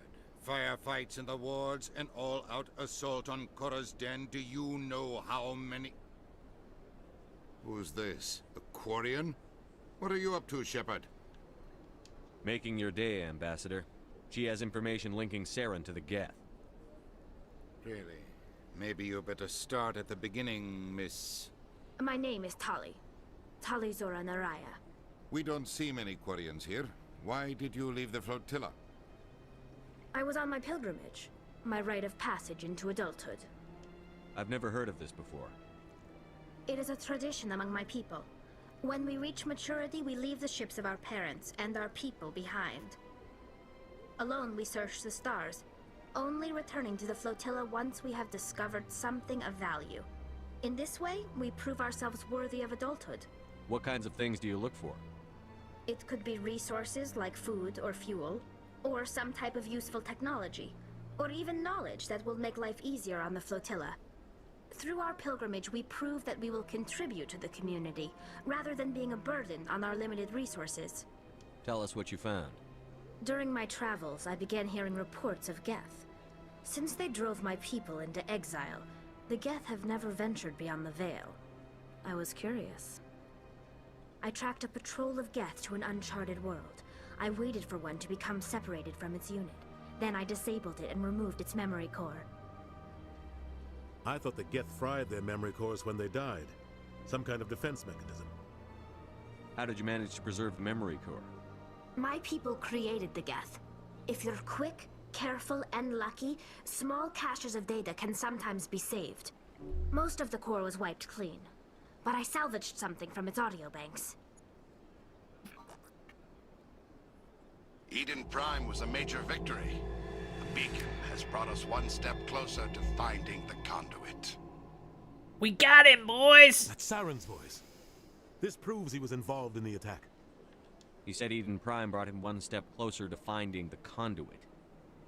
Firefights in the wards, an all-out assault on Korra's den. Do you know how many... Who's this? A Quarian? What are you up to, Shepard? Making your day, Ambassador. She has information linking Saren to the Geth. Really? Maybe you better start at the beginning, Miss... My name is Tali. Tali Zora Naraya. We don't see many Quarians here. Why did you leave the flotilla? I was on my pilgrimage. My rite of passage into adulthood. I've never heard of this before. It is a tradition among my people. When we reach maturity, we leave the ships of our parents and our people behind. Alone, we search the stars, only returning to the flotilla once we have discovered something of value. In this way, we prove ourselves worthy of adulthood. What kinds of things do you look for? It could be resources like food or fuel, or some type of useful technology, or even knowledge that will make life easier on the flotilla. Through our pilgrimage, we prove that we will contribute to the community, rather than being a burden on our limited resources. Tell us what you found. During my travels, I began hearing reports of Geth. Since they drove my people into exile, The Geth have never ventured beyond the Veil. I was curious. I tracked a patrol of Geth to an uncharted world. I waited for one to become separated from its unit. Then I disabled it and removed its memory core. I thought the Geth fried their memory cores when they died. Some kind of defense mechanism. How did you manage to preserve the memory core? My people created the Geth. If you're quick, careful, and lucky, small caches of data can sometimes be saved. Most of the core was wiped clean, but I salvaged something from its audio banks. Eden Prime was a major victory. The beacon has brought us one step closer to finding the conduit. We got him, boys! That's Saren's voice. This proves he was involved in the attack. He said Eden Prime brought him one step closer to finding the conduit.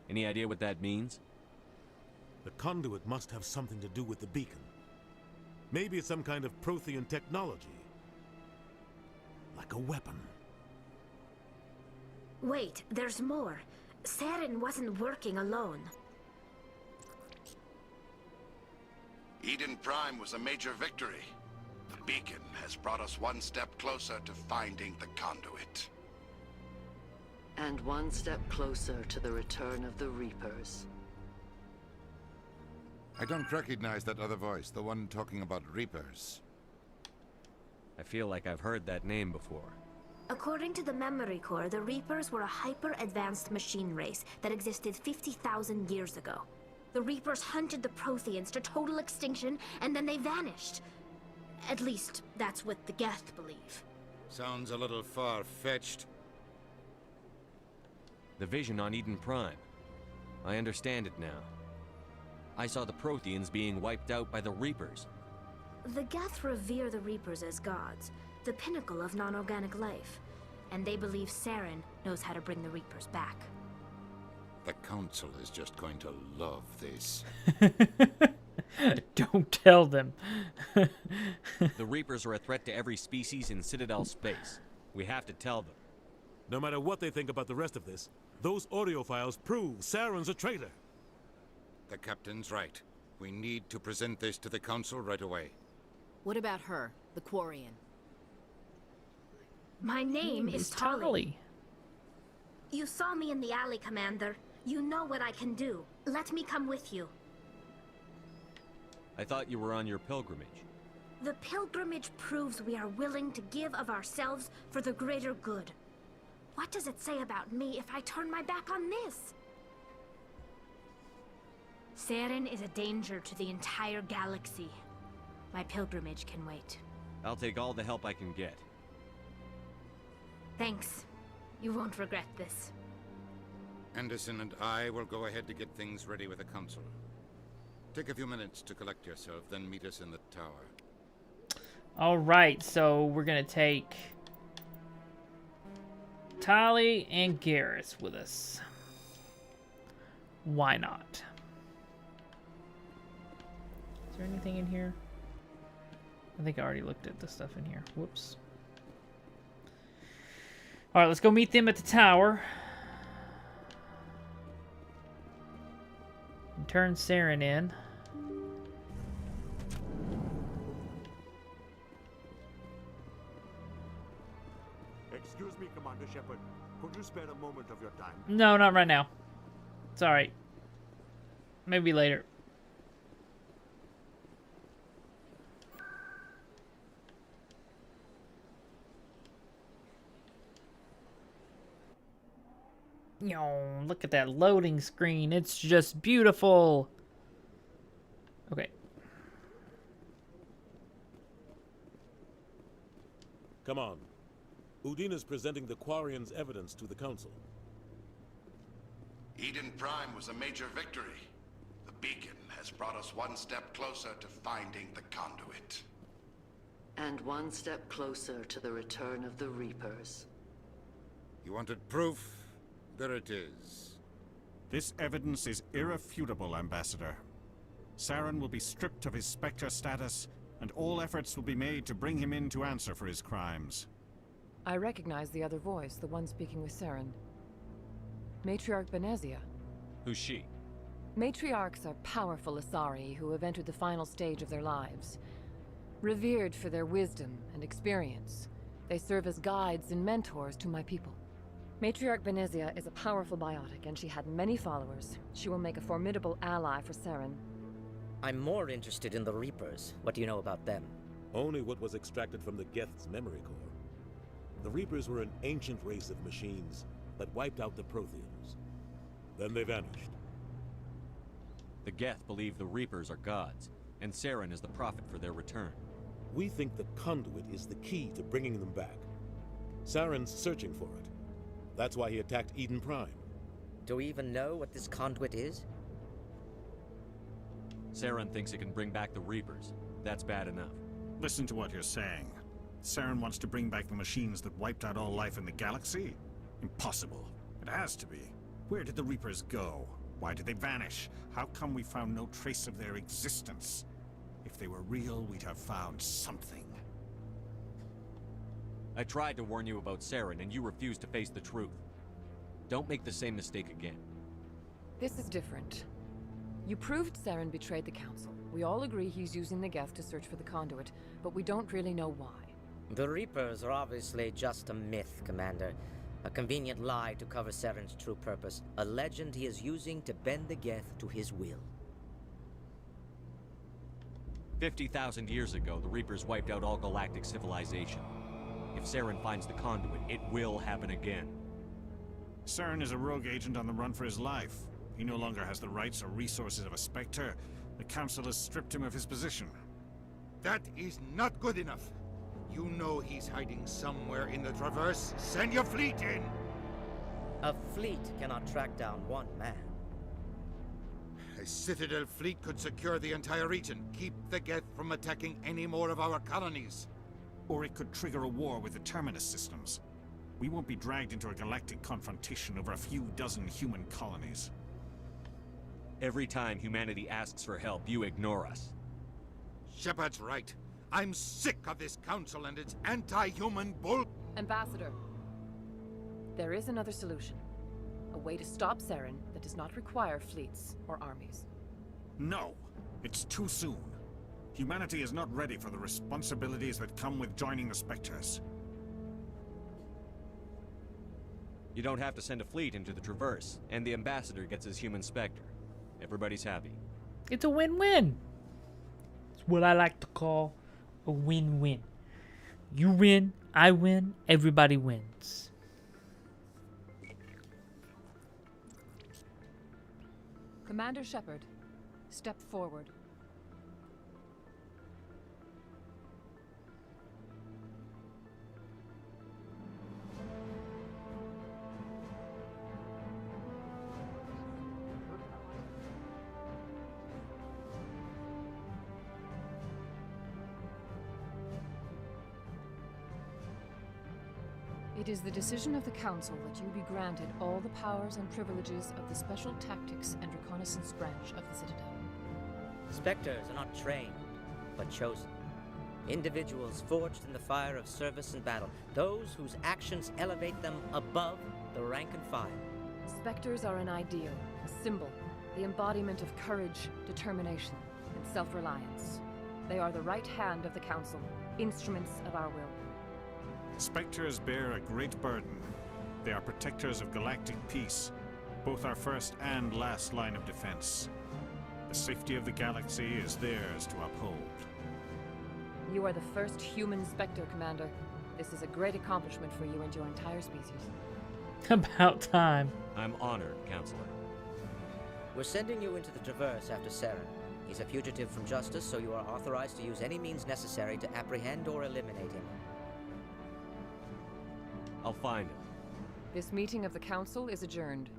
Any idea what that means? The conduit must have something to do with the beacon. Maybe it's some kind of Prothean technology. Like a weapon. Wait, there's more. Saren wasn't working alone. Eden Prime was a major victory. The beacon has brought us one step closer to finding the conduit. And one step closer to the return of the Reapers. I don't recognize that other voice, the one talking about Reapers. I feel like I've heard that name before. According to the memory core, the Reapers were a hyper-advanced machine race that existed 50,000 years ago. The Reapers hunted the Protheans to total extinction, and then they vanished. At least, that's what the Geth believe. Sounds a little far-fetched. The vision on Eden Prime. I understand it now. I saw the Protheans being wiped out by the Reapers. The Geth revere the Reapers as gods, the pinnacle of non-organic life. And they believe Saren knows how to bring the Reapers back. The Council is just going to love this. Don't tell them. The Reapers are a threat to every species in Citadel space. We have to tell them. No matter what they think about the rest of this, those audio files prove Saren's a traitor. The Captain's right. We need to present this to the Council right away. What about her, the Quarian? My name is Tali. Tali. You saw me in the alley, Commander. You know what I can do. Let me come with you. I thought you were on your pilgrimage. The pilgrimage proves we are willing to give of ourselves for the greater good. What does it say about me if I turn my back on this? Saren is a danger to the entire galaxy. My pilgrimage can wait. I'll take all the help I can get. Thanks. You won't regret this. Anderson and I will go ahead to get things ready with the Council. Take a few minutes to collect yourself, then meet us in the tower. Alright, so we're gonna take Tali and Garrus with us. Why not? Is there anything in here? I think I already looked at the stuff in here. Whoops. Alright, let's go meet them at the tower. And turn Saren in. Excuse me, Commander Shepard. Could you spare a moment of your time? No, not right now. It's alright. Maybe later. Yo, look at that loading screen. It's just beautiful. Okay. Come on. Udina's presenting the Quarians' evidence to the Council. Eden Prime was a major victory. The beacon has brought us one step closer to finding the conduit. And one step closer to the return of the Reapers. You wanted proof? There it is. This evidence is irrefutable, Ambassador. Saren will be stripped of his Spectre status, and all efforts will be made to bring him in to answer for his crimes. I recognize the other voice, the one speaking with Saren. Matriarch Benezia. Who's she? Matriarchs are powerful Asari who have entered the final stage of their lives. Revered for their wisdom and experience, they serve as guides and mentors to my people. Matriarch Benezia is a powerful biotic, and she had many followers. She will make a formidable ally for Saren. I'm more interested in the Reapers. What do you know about them? Only what was extracted from the Geth's memory core. The Reapers were an ancient race of machines that wiped out the Protheans. Then they vanished. The Geth believe the Reapers are gods, and Saren is the prophet for their return. We think the conduit is the key to bringing them back. Saren's searching for it. That's why he attacked Eden Prime. Do we even know what this conduit is? Saren thinks it can bring back the Reapers. That's bad enough. Listen to what you're saying. Saren wants to bring back the machines that wiped out all life in the galaxy? Impossible. It has to be. Where did the Reapers go? Why did they vanish? How come we found no trace of their existence? If they were real, we'd have found something. I tried to warn you about Saren, and you refused to face the truth. Don't make the same mistake again. This is different. You proved Saren betrayed the Council. We all agree he's using the Geth to search for the conduit, but we don't really know why. The Reapers are obviously just a myth, Commander. A convenient lie to cover Saren's true purpose. A legend he is using to bend the Geth to his will. 50,000 years ago, the Reapers wiped out all galactic civilization. If Saren finds the conduit, it will happen again. Saren is a rogue agent on the run for his life. He no longer has the rights or resources of a Spectre. The Council has stripped him of his position. That is not good enough. You know he's hiding somewhere in the Traverse. Send your fleet in! A fleet cannot track down one man. A Citadel fleet could secure the entire region, keep the Geth from attacking any more of our colonies. Or it could trigger a war with the Terminus systems. We won't be dragged into a galactic confrontation over a few dozen human colonies. Every time humanity asks for help, you ignore us. Shepard's right. I'm sick of this council and its anti-human bull... Ambassador, there is another solution. A way to stop Saren that does not require fleets or armies. No! It's too soon. Humanity is not ready for the responsibilities that come with joining the Spectres. You don't have to send a fleet into the Traverse, and the Ambassador gets his human Spectre. Everybody's happy. It's a win-win. It's what I like to call a win-win. You win, I win, everybody wins. Commander Shepard, step forward. It is the decision of the Council that you be granted all the powers and privileges of the Special Tactics and Reconnaissance branch of the Citadel. Spectres are not trained, but chosen. Individuals forged in the fire of service and battle. Those whose actions elevate them above the rank and file. Spectres are an ideal, a symbol, the embodiment of courage, determination, and self-reliance. They are the right hand of the Council, instruments of our will. Spectres bear a great burden. They are protectors of galactic peace, both our first and last line of defense. The safety of the galaxy is theirs to uphold. You are the first human Spectre, Commander. This is a great accomplishment for you and your entire species. About time. I'm honored, Counselor. We're sending you into the Traverse after Saren. He's a fugitive from justice, so you are authorized to use any means necessary to apprehend or eliminate him. I'll find him. This meeting of the Council is adjourned.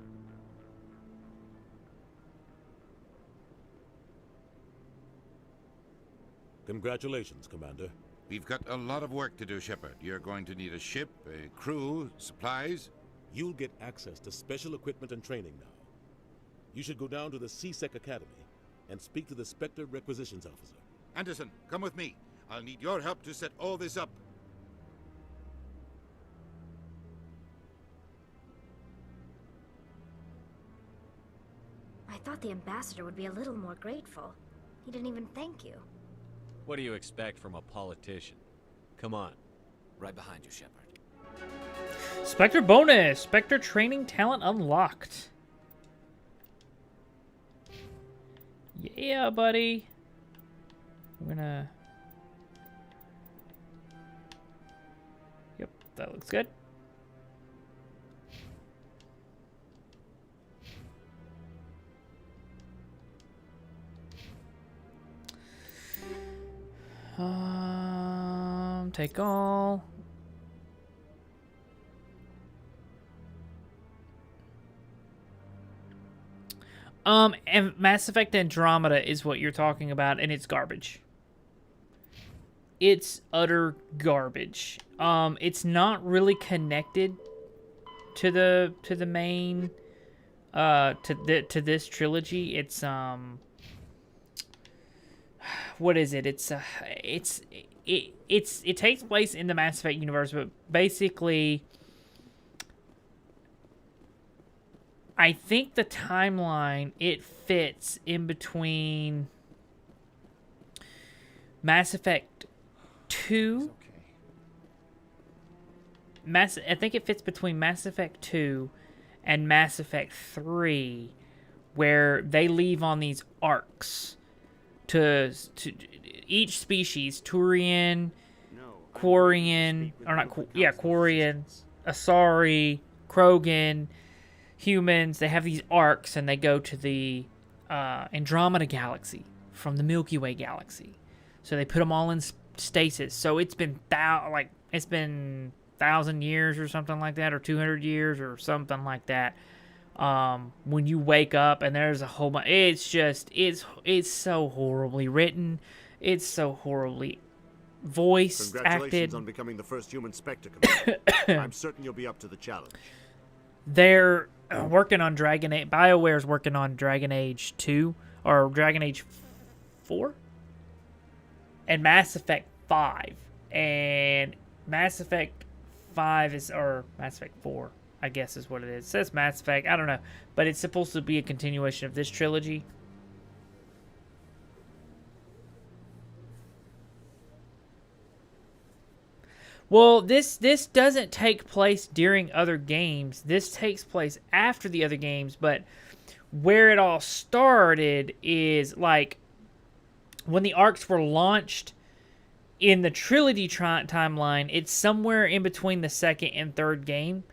Congratulations, Commander. We've got a lot of work to do, Shepard. You're going to need a ship, a crew, supplies. You'll get access to special equipment and training now. You should go down to the CSEC Academy and speak to the Spectre Requisitions Officer. Anderson, come with me. I'll need your help to set all this up. I I thought the ambassador would be a little more grateful. He didn't even thank you. What do you expect from a politician? Come on. Right behind you, Shepard. Spectre bonus. Spectre training talent unlocked. Yeah, buddy. We're gonna... Yep, that looks good. Take all. And Mass Effect Andromeda is what you're talking about, and it's garbage. It's utter garbage. It's not really connected to the main to this trilogy. It's what is it? It takes place in the Mass Effect universe, but basically I think the timeline, it fits in between Mass Effect 2. I think it fits between Mass Effect 2 and Mass Effect 3, where they leave on these arcs to each species, Turian, Quarian, or not, Quarian, Asari, Krogan, humans, they have these arcs, and they go to the Andromeda galaxy from the Milky Way galaxy. So they put them all in stasis. So it's been 1,000 years or something like that, or 200 years or something like that. When you wake up and there's a whole bunch, it's so horribly written. It's so horribly voiced, Congratulations acted. on becoming the first human Spectre commander. I'm certain you'll be up to the challenge. They're working on Dragon Age. BioWare's working on Dragon Age 2 or Dragon Age 4 and Mass Effect 5. And Mass Effect 5 is, or Mass Effect 4, I guess is what it is. It says Mass Effect, I don't know, but it's supposed to be a continuation of this trilogy. Well, this doesn't take place during other games. This takes place after the other games, but where it all started is like when the arcs were launched in the trilogy timeline, it's somewhere in between the second and third game.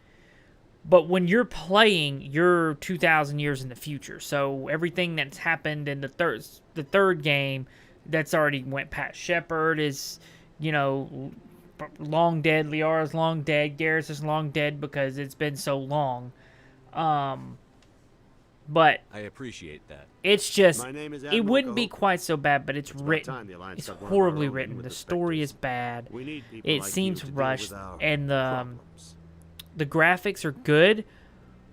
But when you're playing, you're 2,000 years in the future. So everything that's happened in the third game, that's already went past. Shepard is, long dead. Liara's long dead. Garrus is long dead because it's been so long. But I appreciate that. it's just, My name is it Admiral wouldn't be Cahoon. quite so bad, but it's It's about written. time the Alliance It's got one of our horribly own written. with The the story is bad. We need people It like seems you to deal rushed, with our and the graphics are good,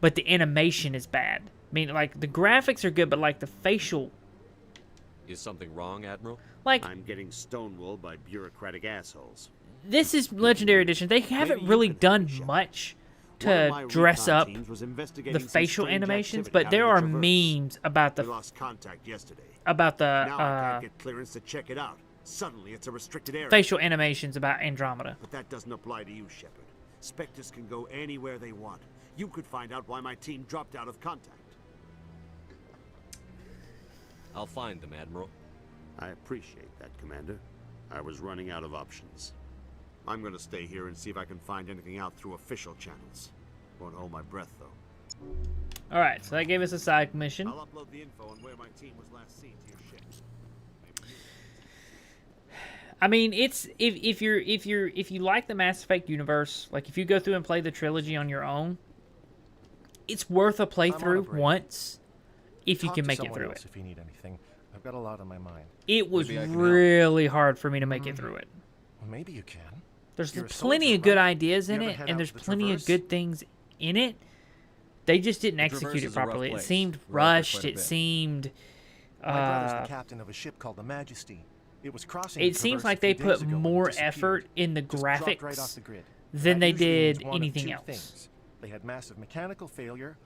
but the animation is bad. I mean, like, the graphics are good, but like the facial, Is something wrong, Admiral? like, I'm getting stonewalled by bureaucratic assholes. this is Legendary Edition. They haven't really done much One of my to dress recon up teams was the investigating some facial strange animations, activity but out there in are the Traverse. memes about We the lost contact yesterday. now I Now I the can't get clearance to check it out. Suddenly it's a restricted area. facial animations about Andromeda. But that doesn't apply to you, Shepard. Spectres can go anywhere they want. You could find out why my team dropped out of contact. I'll find them, Admiral. I appreciate that, Commander. I was running out of options. I'm gonna stay here and see if I can find anything out through official channels. Won't hold my breath, though. Alright, so that gave us a side mission. I'll upload the info on where my team was last seen to your ship. I mean, it's if you like the Mass Effect universe, like if you go through and play the trilogy on your own, it's worth a playthrough once if you Talk can to make it someone through else it. If you need anything, I've got a lot on my mind. It was Maybe I can help. really hard for me to make it through it. Well, maybe you can. There's You're a plenty soldier, of good right? ideas in You ever it, head and out there's to the plenty of Traverse? good things in it. They just didn't The execute Traverse it is a rough properly. It place. seemed We're out there rushed. quite a It bit. seemed. My brother's the captain of a ship called the Majesty. It was crossing. It the seems Traverse like a they few days put ago when it more disappeared. effort in the Just dropped right off graphics the grid. than That they usually means did one of anything two else. things. They had massive mechanical failure,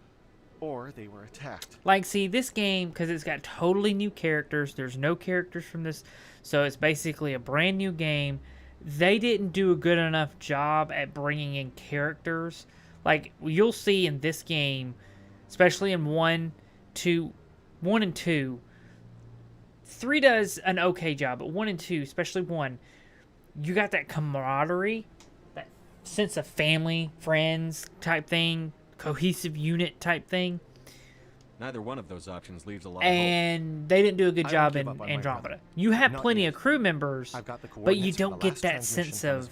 or they were attacked. Like, see, this game, because it's got totally new characters, there's no characters from this, so it's basically a brand new game. They didn't do a good enough job at bringing in characters. Like, you'll see in this game, especially in 1 and 2, 3 does an okay job, but 1 and 2, especially 1, you got that camaraderie, that sense of family, friends type thing, cohesive unit type thing. Neither one of those options leaves a lot of And they didn't do a good job in Andromeda. You have plenty of crew members, but you don't get that sense of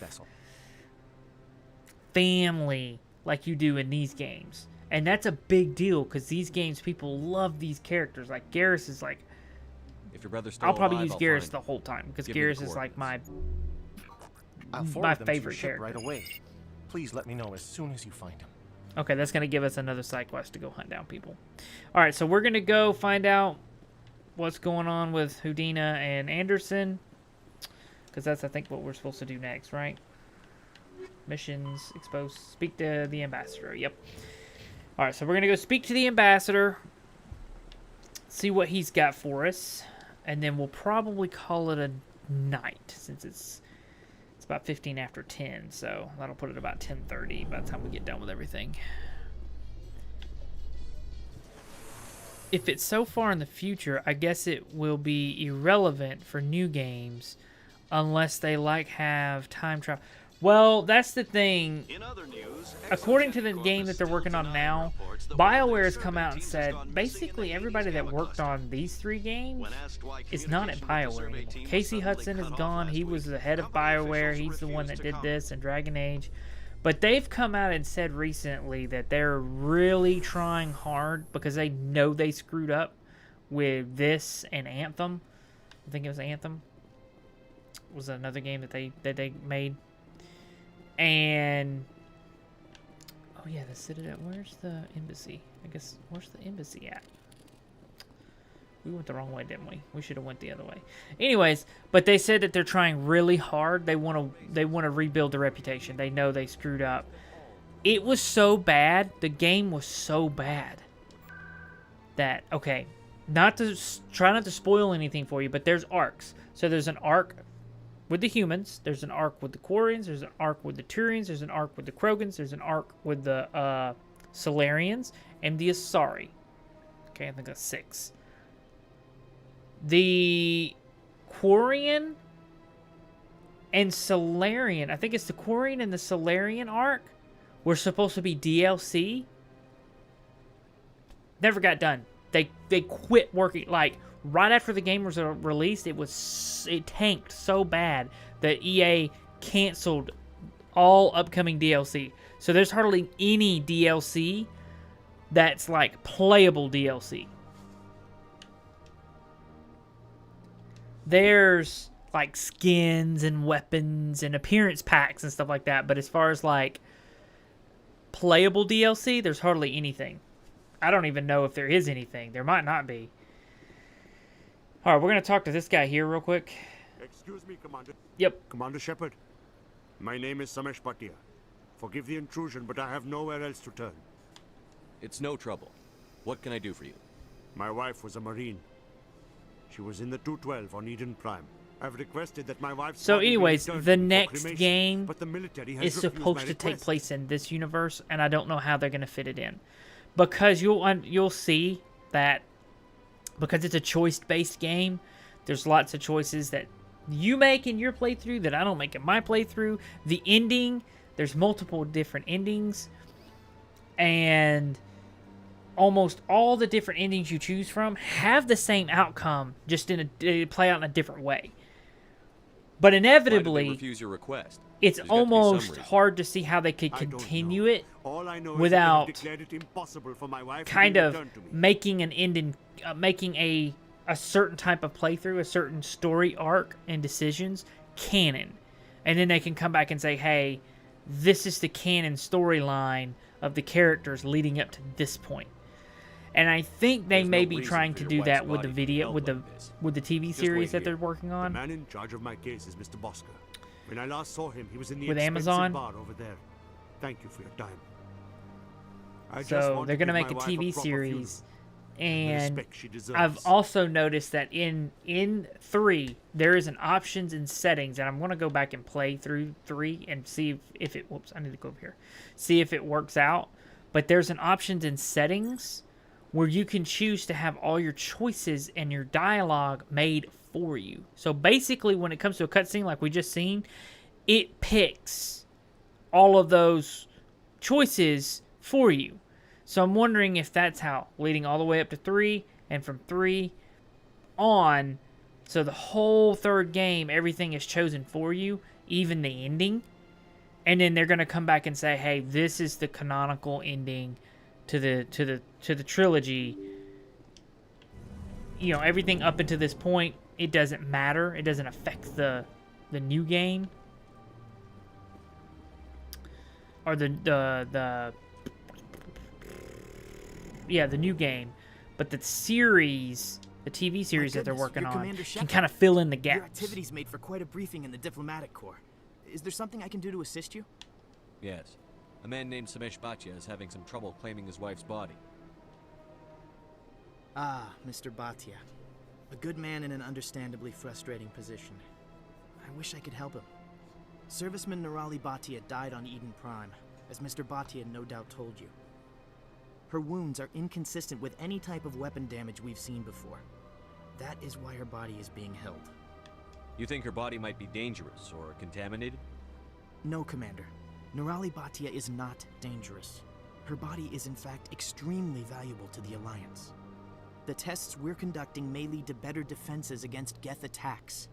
family like you do in these games. And that's a big deal, because these games, people love these characters. Like, Garrus is like... If your brother's still I'll probably alive, use I'll Garrus find the him. whole time, because Give me the Garrus is like my Them to your favorite ship character. right away. Please let me know as soon as you find him. Okay, that's going to give us another side quest to go hunt down people. Alright, so we're going to go find out what's going on with Houdina and Anderson. Because that's, I think, what we're supposed to do next, right? Missions, expose, speak to the ambassador. Yep. Alright, so we're going to go speak to the ambassador. See what he's got for us. And then we'll probably call it a night, since it's about 15 after 10, so that'll put it about 10:30 by the time we get done with everything. If it's so far in the future, I guess it will be irrelevant for new games unless they have time travel. Well, that's the thing. According to the game that they're working on now, BioWare has come out and said basically everybody that worked on these 3 games is not at BioWare anymore. Casey Hudson is gone. He was the head of BioWare. He's the one that did this and Dragon Age. But they've come out and said recently that they're really trying hard because they know they screwed up with this and Anthem. I think it was Anthem. It was another game that they made. And oh yeah, the Citadel. Where's the embassy? I guess where's the embassy at? We went the wrong way, didn't we? We should have went the other way. Anyways, but they said that they're trying really hard. They want to rebuild their reputation. They know they screwed up. It was so bad. The game was so bad that okay, try not to spoil anything for you, but there's arcs. So there's an arc with the humans, there's an arc with the Quarians, there's an arc with the Turians, there's an arc with the Krogans, there's an arc with the Solarians, and the Asari. Okay, I think that's 6. The Quarian and Solarian, I think it's the Quarian and the Solarian arc, were supposed to be DLC. Never got done. They quit working, like, right after the game was released, it tanked so bad that EA canceled all upcoming DLC. So there's hardly any DLC that's like playable DLC. There's like skins and weapons and appearance packs and stuff like that, but as far as like playable DLC, there's hardly anything. I don't even know if there is anything. There might not be. Alright, we're going to talk to this guy here real quick. Excuse me, Commander. Yep. Commander Shepard, my name is Samesh Bhatia. Forgive the intrusion, but I have nowhere else to turn. It's no trouble. What can I do for you? My wife was a Marine. She was in the 212 on Eden Prime. I've requested that my wife's So body be anyways, returned the to me for next cremation, game but the military has is refused supposed my to take request. place in this universe, and I don't know how they're going to fit it in. Because you'll see that because it's a choice-based game, there's lots of choices that you make in your playthrough that I don't make in my playthrough. The ending, there's multiple different endings, and almost all the different endings you choose from have the same outcome, just they play out in a different way. But inevitably, Why did they refuse your request? It's There's got to be some almost reason. hard to see how they could continue it All I know without is that they declared it impossible for my wife kind to be of returned to me. making an ending, making a certain type of playthrough, a certain story arc and decisions canon, and then they can come back and say, "Hey, this is the canon storyline of the characters leading up to this point." And I think they There's may no be reason trying for to your do wife's that with the body to video, help with the like this. TV Just series wait that here. they're working on. The man in charge of my case is Mr. Bosker. When I last saw him, he was in the With expensive Amazon? bar over there. Thank you for your time. So they're gonna make a TV series, and I've also noticed that in 3 there is an options and settings, and I'm gonna go back and play through 3 and see if it. Whoops, I need to go over here. See if it works out. But there's an options and settings where you can choose to have all your choices and your dialogue made for you. So basically, when it comes to a cutscene like we just seen, it picks all of those choices for you. So I'm wondering if that's how, leading all the way up to 3, and from 3 on, so the whole 3rd game, everything is chosen for you, even the ending. And then they're gonna come back and say, "Hey, this is the canonical ending to the trilogy." You know, everything up until this point, it doesn't matter. It doesn't affect the new game or the new game, but the series, the TV series that they're working on, can kind of fill in the gaps. Your activities made for quite a briefing in the diplomatic corps. Is there something I can do to assist you? Yes. A man named Samesh Bhatia is having some trouble claiming his wife's body. Ah, Mr. Bhatia. A good man in an understandably frustrating position. I wish I could help him. Serviceman Nirali Bhatia died on Eden Prime, as Mr. Bhatia no doubt told you. Her wounds are inconsistent with any type of weapon damage we've seen before. That is why her body is being held. You think her body might be dangerous or contaminated? No, Commander. Nirali Bhatia is not dangerous. Her body is in fact extremely valuable to the Alliance. The tests we're conducting may lead to better defenses against Geth attacks.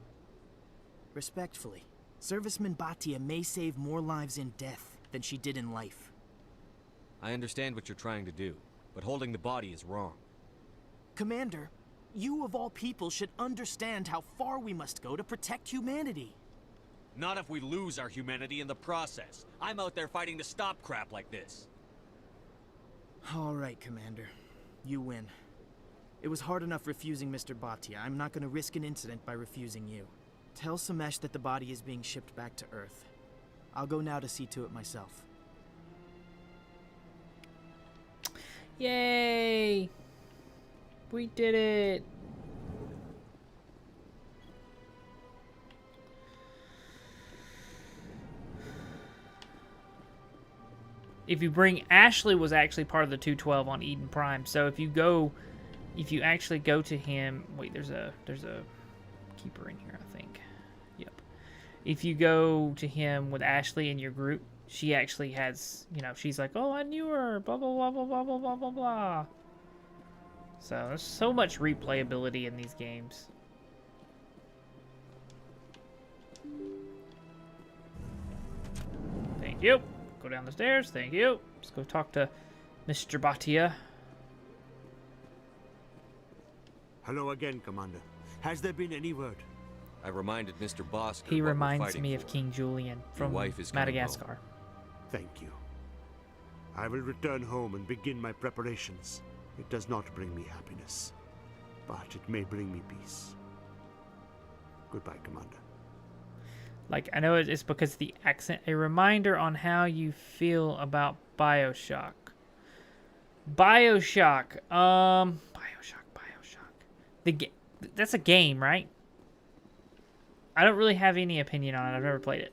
Respectfully, Serviceman Bhatia may save more lives in death than she did in life. I understand what you're trying to do, but holding the body is wrong. Commander, you of all people should understand how far we must go to protect humanity. Not if we lose our humanity in the process. I'm out there fighting to stop crap like this. All right, Commander. You win. It was hard enough refusing Mr. Bhatia. I'm not going to risk an incident by refusing you. Tell Samesh that the body is being shipped back to Earth. I'll go now to see to it myself. Yay! We did it! If you bring... Ashley was actually part of the 212 on Eden Prime, so if you actually go to him... Wait, there's a keeper in here, I think. Yep. If you go to him with Ashley in your group, she actually has, you know, she's like, "Oh, I knew her, blah, blah, blah, blah, blah, blah, blah, blah, blah." So, there's so much replayability in these games. Thank you. Go down the stairs. Thank you. Let's go talk to Mr. Bhatia. Hello again, Commander. Has there been any word? I reminded Mr. Bosker. He reminds me of King Julian from Madagascar. Thank you. I will return home and begin my preparations. It does not bring me happiness, but it may bring me peace. Goodbye, Commander. Like, I know it's because of the accent. A reminder on how you feel about Bioshock. Bioshock. That's a game, right? I don't really have any opinion on it. I've never played it.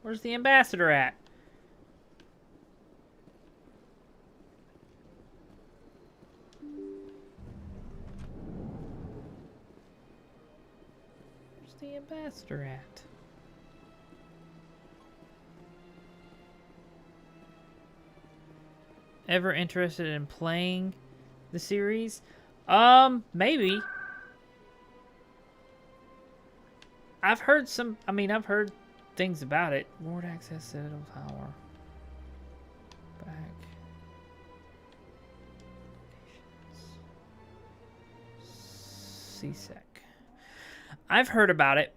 Where's the ambassador at? Where's the ambassador at? Ever interested in playing the series? Maybe. I've heard I've heard things about it. Ward access Citadel Tower. Back. CSEC. I've heard about it.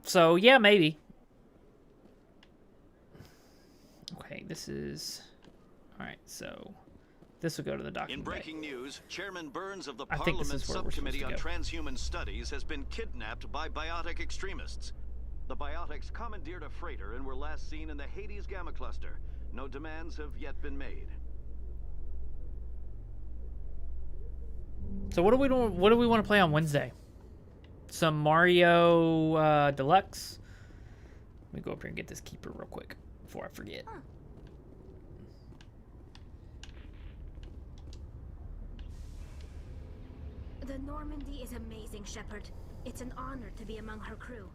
So, yeah, maybe. Okay, this is... Alright, so This will go to the docking In bay. breaking news, Chairman Burns of the I think this Parliament is where we're Subcommittee on supposed to go. Transhuman Studies has been kidnapped by biotic extremists. The biotics commandeered a freighter and were last seen in the Hades Gamma Cluster. No demands have yet been made. So what do we want to play on Wednesday? Some Mario Deluxe. Let me go up here and get this keeper real quick before I forget. The Normandy is amazing, Shepard. It's an honor to be among her crew.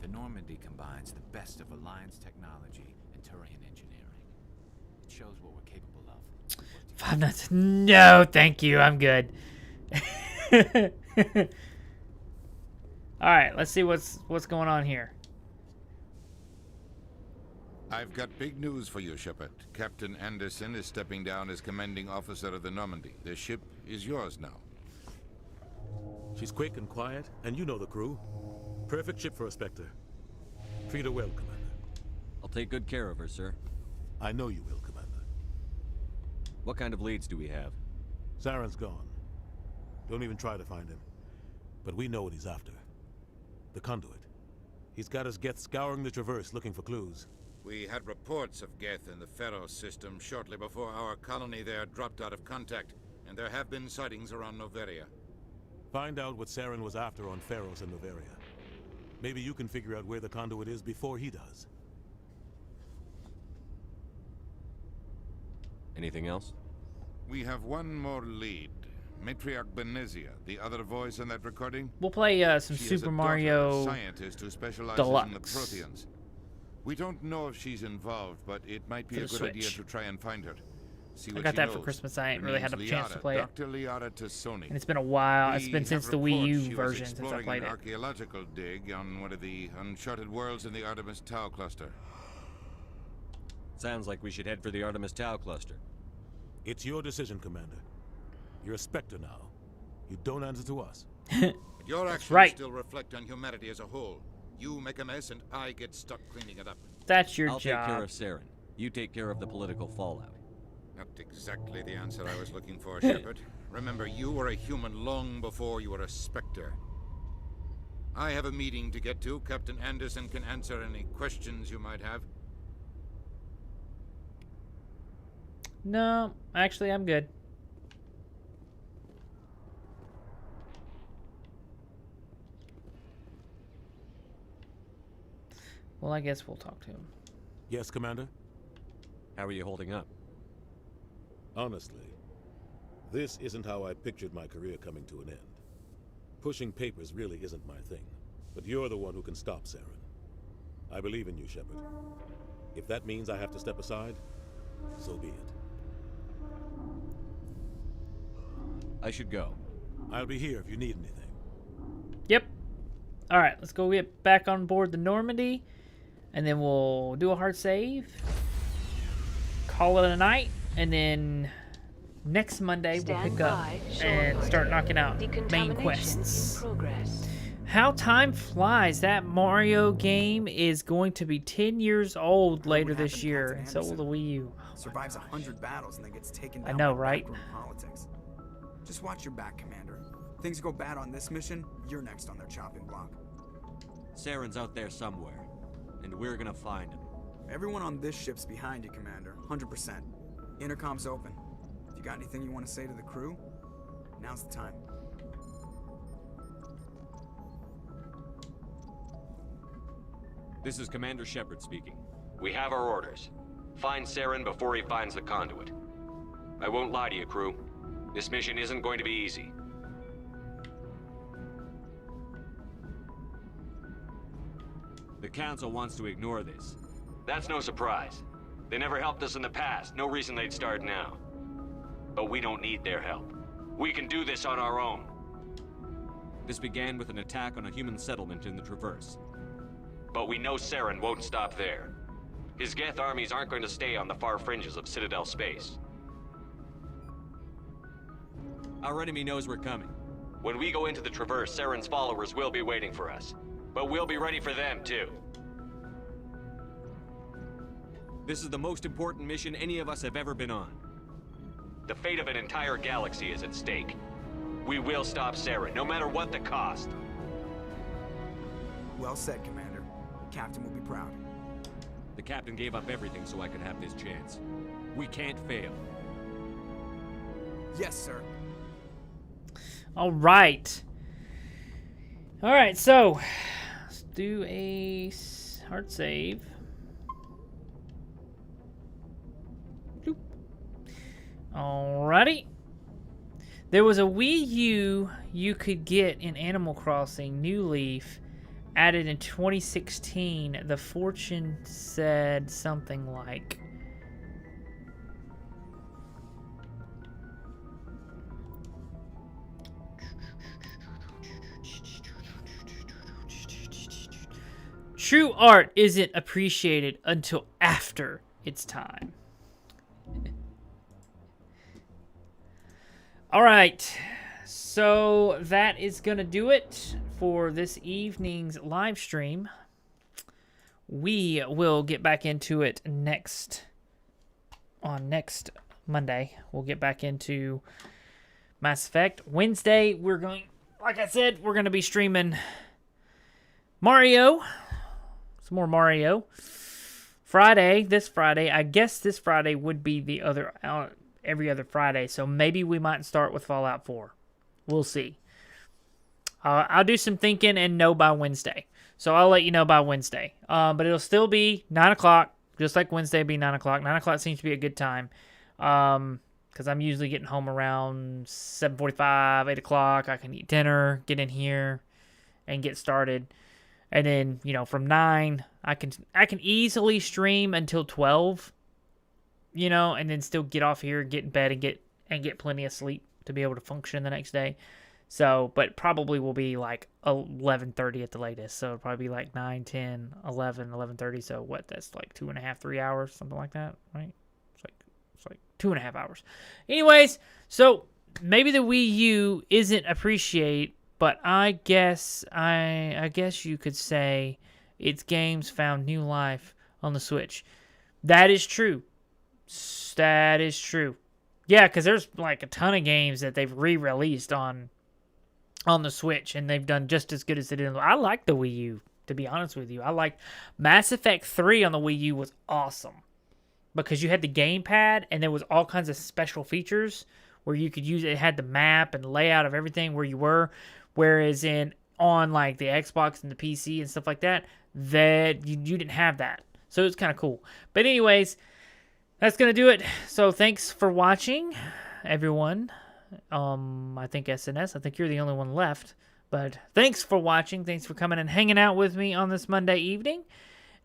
The Normandy combines the best of Alliance technology and Turian engineering. It shows what we're capable of. 5 nuts. No, thank you. I'm good. All right, let's see what's going on here. I've got big news for you, Shepard. Captain Anderson is stepping down as commanding officer of the Normandy. The ship is yours now. She's quick and quiet, and you know the crew. Perfect ship for a Spectre. Treat her well, Commander. I'll take good care of her, sir. I know you will, Commander. What kind of leads do we have? Saren's gone. Don't even try to find him. But we know what he's after. The conduit. He's got his Geth scouring the Traverse looking for clues. We had reports of Geth in the Pharos system shortly before our colony there dropped out of contact, and there have been sightings around Noveria. Find out what Saren was after on Pharos and Noveria. Maybe you can figure out where the conduit is before he does. Anything else? We have one more lead. Matriarch Benezia, the other voice in that recording. We'll play some She is Super a Mario scientist who specializes Deluxe in the Protheans. We don't know if she's involved, but it might be For a the good idea Switch. to try and find her. See I what got she that for knows. Christmas. I ain't Her really had name's a chance to Liara, play it. Dr. Liara Tassoni. And it's been a while. It's We been since have the Wii U reports she was version since I exploring played an it. archaeological dig on one of the uncharted worlds in the Artemis Tau cluster. Sounds like we should head for the Artemis Tau cluster. It's your decision, Commander. You're a Spectre now. You don't answer to us. But your That's actions right. still reflect on humanity as a whole. You make a mess and I get stuck cleaning it up. That's your I'll job. take care of Saren. You take care of the political fallout. Not exactly the answer I was looking for, Shepard. Remember, you were a human long before you were a Spectre. I have a meeting to get to. Captain Anderson can answer any questions you might have. No, actually, I'm good. Well, I guess we'll talk to him. Yes, Commander? How are you holding up? Honestly, this isn't how I pictured my career coming to an end. Pushing papers really isn't my thing, but you're the one who can stop Saren. I believe in you, Shepard. If that means I have to step aside, so be it. I should go. I'll be here if you need anything. Yep. All right, let's go get back on board the Normandy, and then we'll do a hard save, call it a night, and then next Monday we'll pick up and start knocking out main quests. How time flies. That Mario game is going to be 10 years old later this year, and so will the Wii U. Survives 100 battles and then gets taken down I know, by right? backroom politics. Just watch your back, Commander. Things go bad on this mission, you're next on their chopping block. Saren's out there somewhere, and we're gonna find him. Everyone on this ship's behind you, Commander. 100%. Intercom's open. If you got anything you want to say to the crew, now's the time. This is Commander Shepard speaking. We have our orders. Find Saren before he finds the conduit. I won't lie to you, crew. This mission isn't going to be easy. The Council wants to ignore this. That's no surprise. They never helped us in the past. No reason they'd start now. But we don't need their help. We can do this on our own. This began with an attack on a human settlement in the Traverse. But we know Saren won't stop there. His Geth armies aren't going to stay on the far fringes of Citadel space. Our enemy knows we're coming. When we go into the Traverse, Saren's followers will be waiting for us. But we'll be ready for them, too. This is the most important mission any of us have ever been on. The fate of an entire galaxy is at stake. We will stop Saren, no matter what the cost. Well said, Commander. The captain will be proud. The captain gave up everything so I could have this chance. We can't fail. Yes, sir. All right. All right, so let's do a hard save. Bloop. Alrighty. There was a Wii U you could get in Animal Crossing New Leaf, added in 2016. The fortune said something like, true art isn't appreciated until after its time. All right, so that is going to do it for this evening's live stream. We will get back into it next Monday. We'll get back into Mass Effect. Wednesday, like I said, we're going to be streaming Mario. Some more Mario. This Friday, I guess this Friday would be the other every other Friday, so maybe we might start with Fallout 4. We'll see. I'll do some thinking and know by Wednesday. So I'll let you know by Wednesday. But it'll still be 9 o'clock, just like Wednesday be 9 o'clock. 9 o'clock seems to be a good time. Because I'm usually getting home around 7:45, 8 o'clock. I can eat dinner, get in here, and get started. And then, from 9, I can easily stream until 12. And then still get off here, get in bed, and get plenty of sleep to be able to function the next day. So, but probably will be like 11:30 at the latest. So it'll probably be like 9, 10, 11, 11:30. So what? That's like 2.5, 3 hours, something like that, right? It's like 2.5 hours. Anyways, so maybe the Wii U isn't appreciated, but I guess you could say its games found new life on the Switch. That is true. That is true. Yeah, because there's like a ton of games that they've re-released on the Switch, and they've done just as good as they did. I like the Wii U, to be honest with you. I like Mass Effect 3 on the Wii U was awesome because you had the gamepad, and there was all kinds of special features where you could use it. It had the map and layout of everything where you were, whereas on like the Xbox and the PC and stuff like that, that you didn't have that. So it's kind of cool. But anyways, that's going to do it. So thanks for watching, everyone. I think SNS, I think you're the only one left. But thanks for watching. Thanks for coming and hanging out with me on this Monday evening.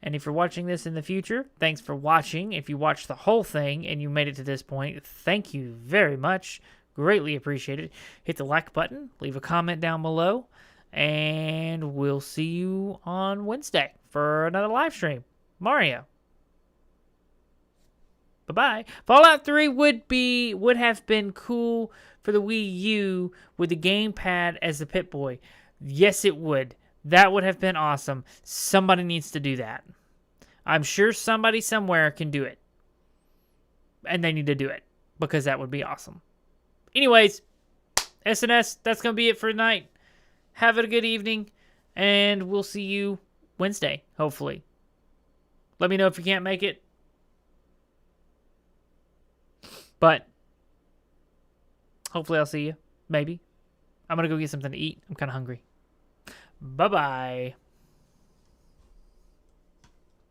And if you're watching this in the future, thanks for watching. If you watched the whole thing and you made it to this point, thank you very much. Greatly appreciate it. Hit the like button. Leave a comment down below. And we'll see you on Wednesday for another live stream. Mario. Bye-bye. Fallout 3 would have been cool for the Wii U with the gamepad as the Pip-Boy. Yes, it would. That would have been awesome. Somebody needs to do that. I'm sure somebody somewhere can do it. And they need to do it because that would be awesome. Anyways, SNS, that's going to be it for tonight. Have a good evening, and we'll see you Wednesday, hopefully. Let me know if you can't make it. But hopefully I'll see you. Maybe. I'm going to go get something to eat. I'm kind of hungry. Bye-bye.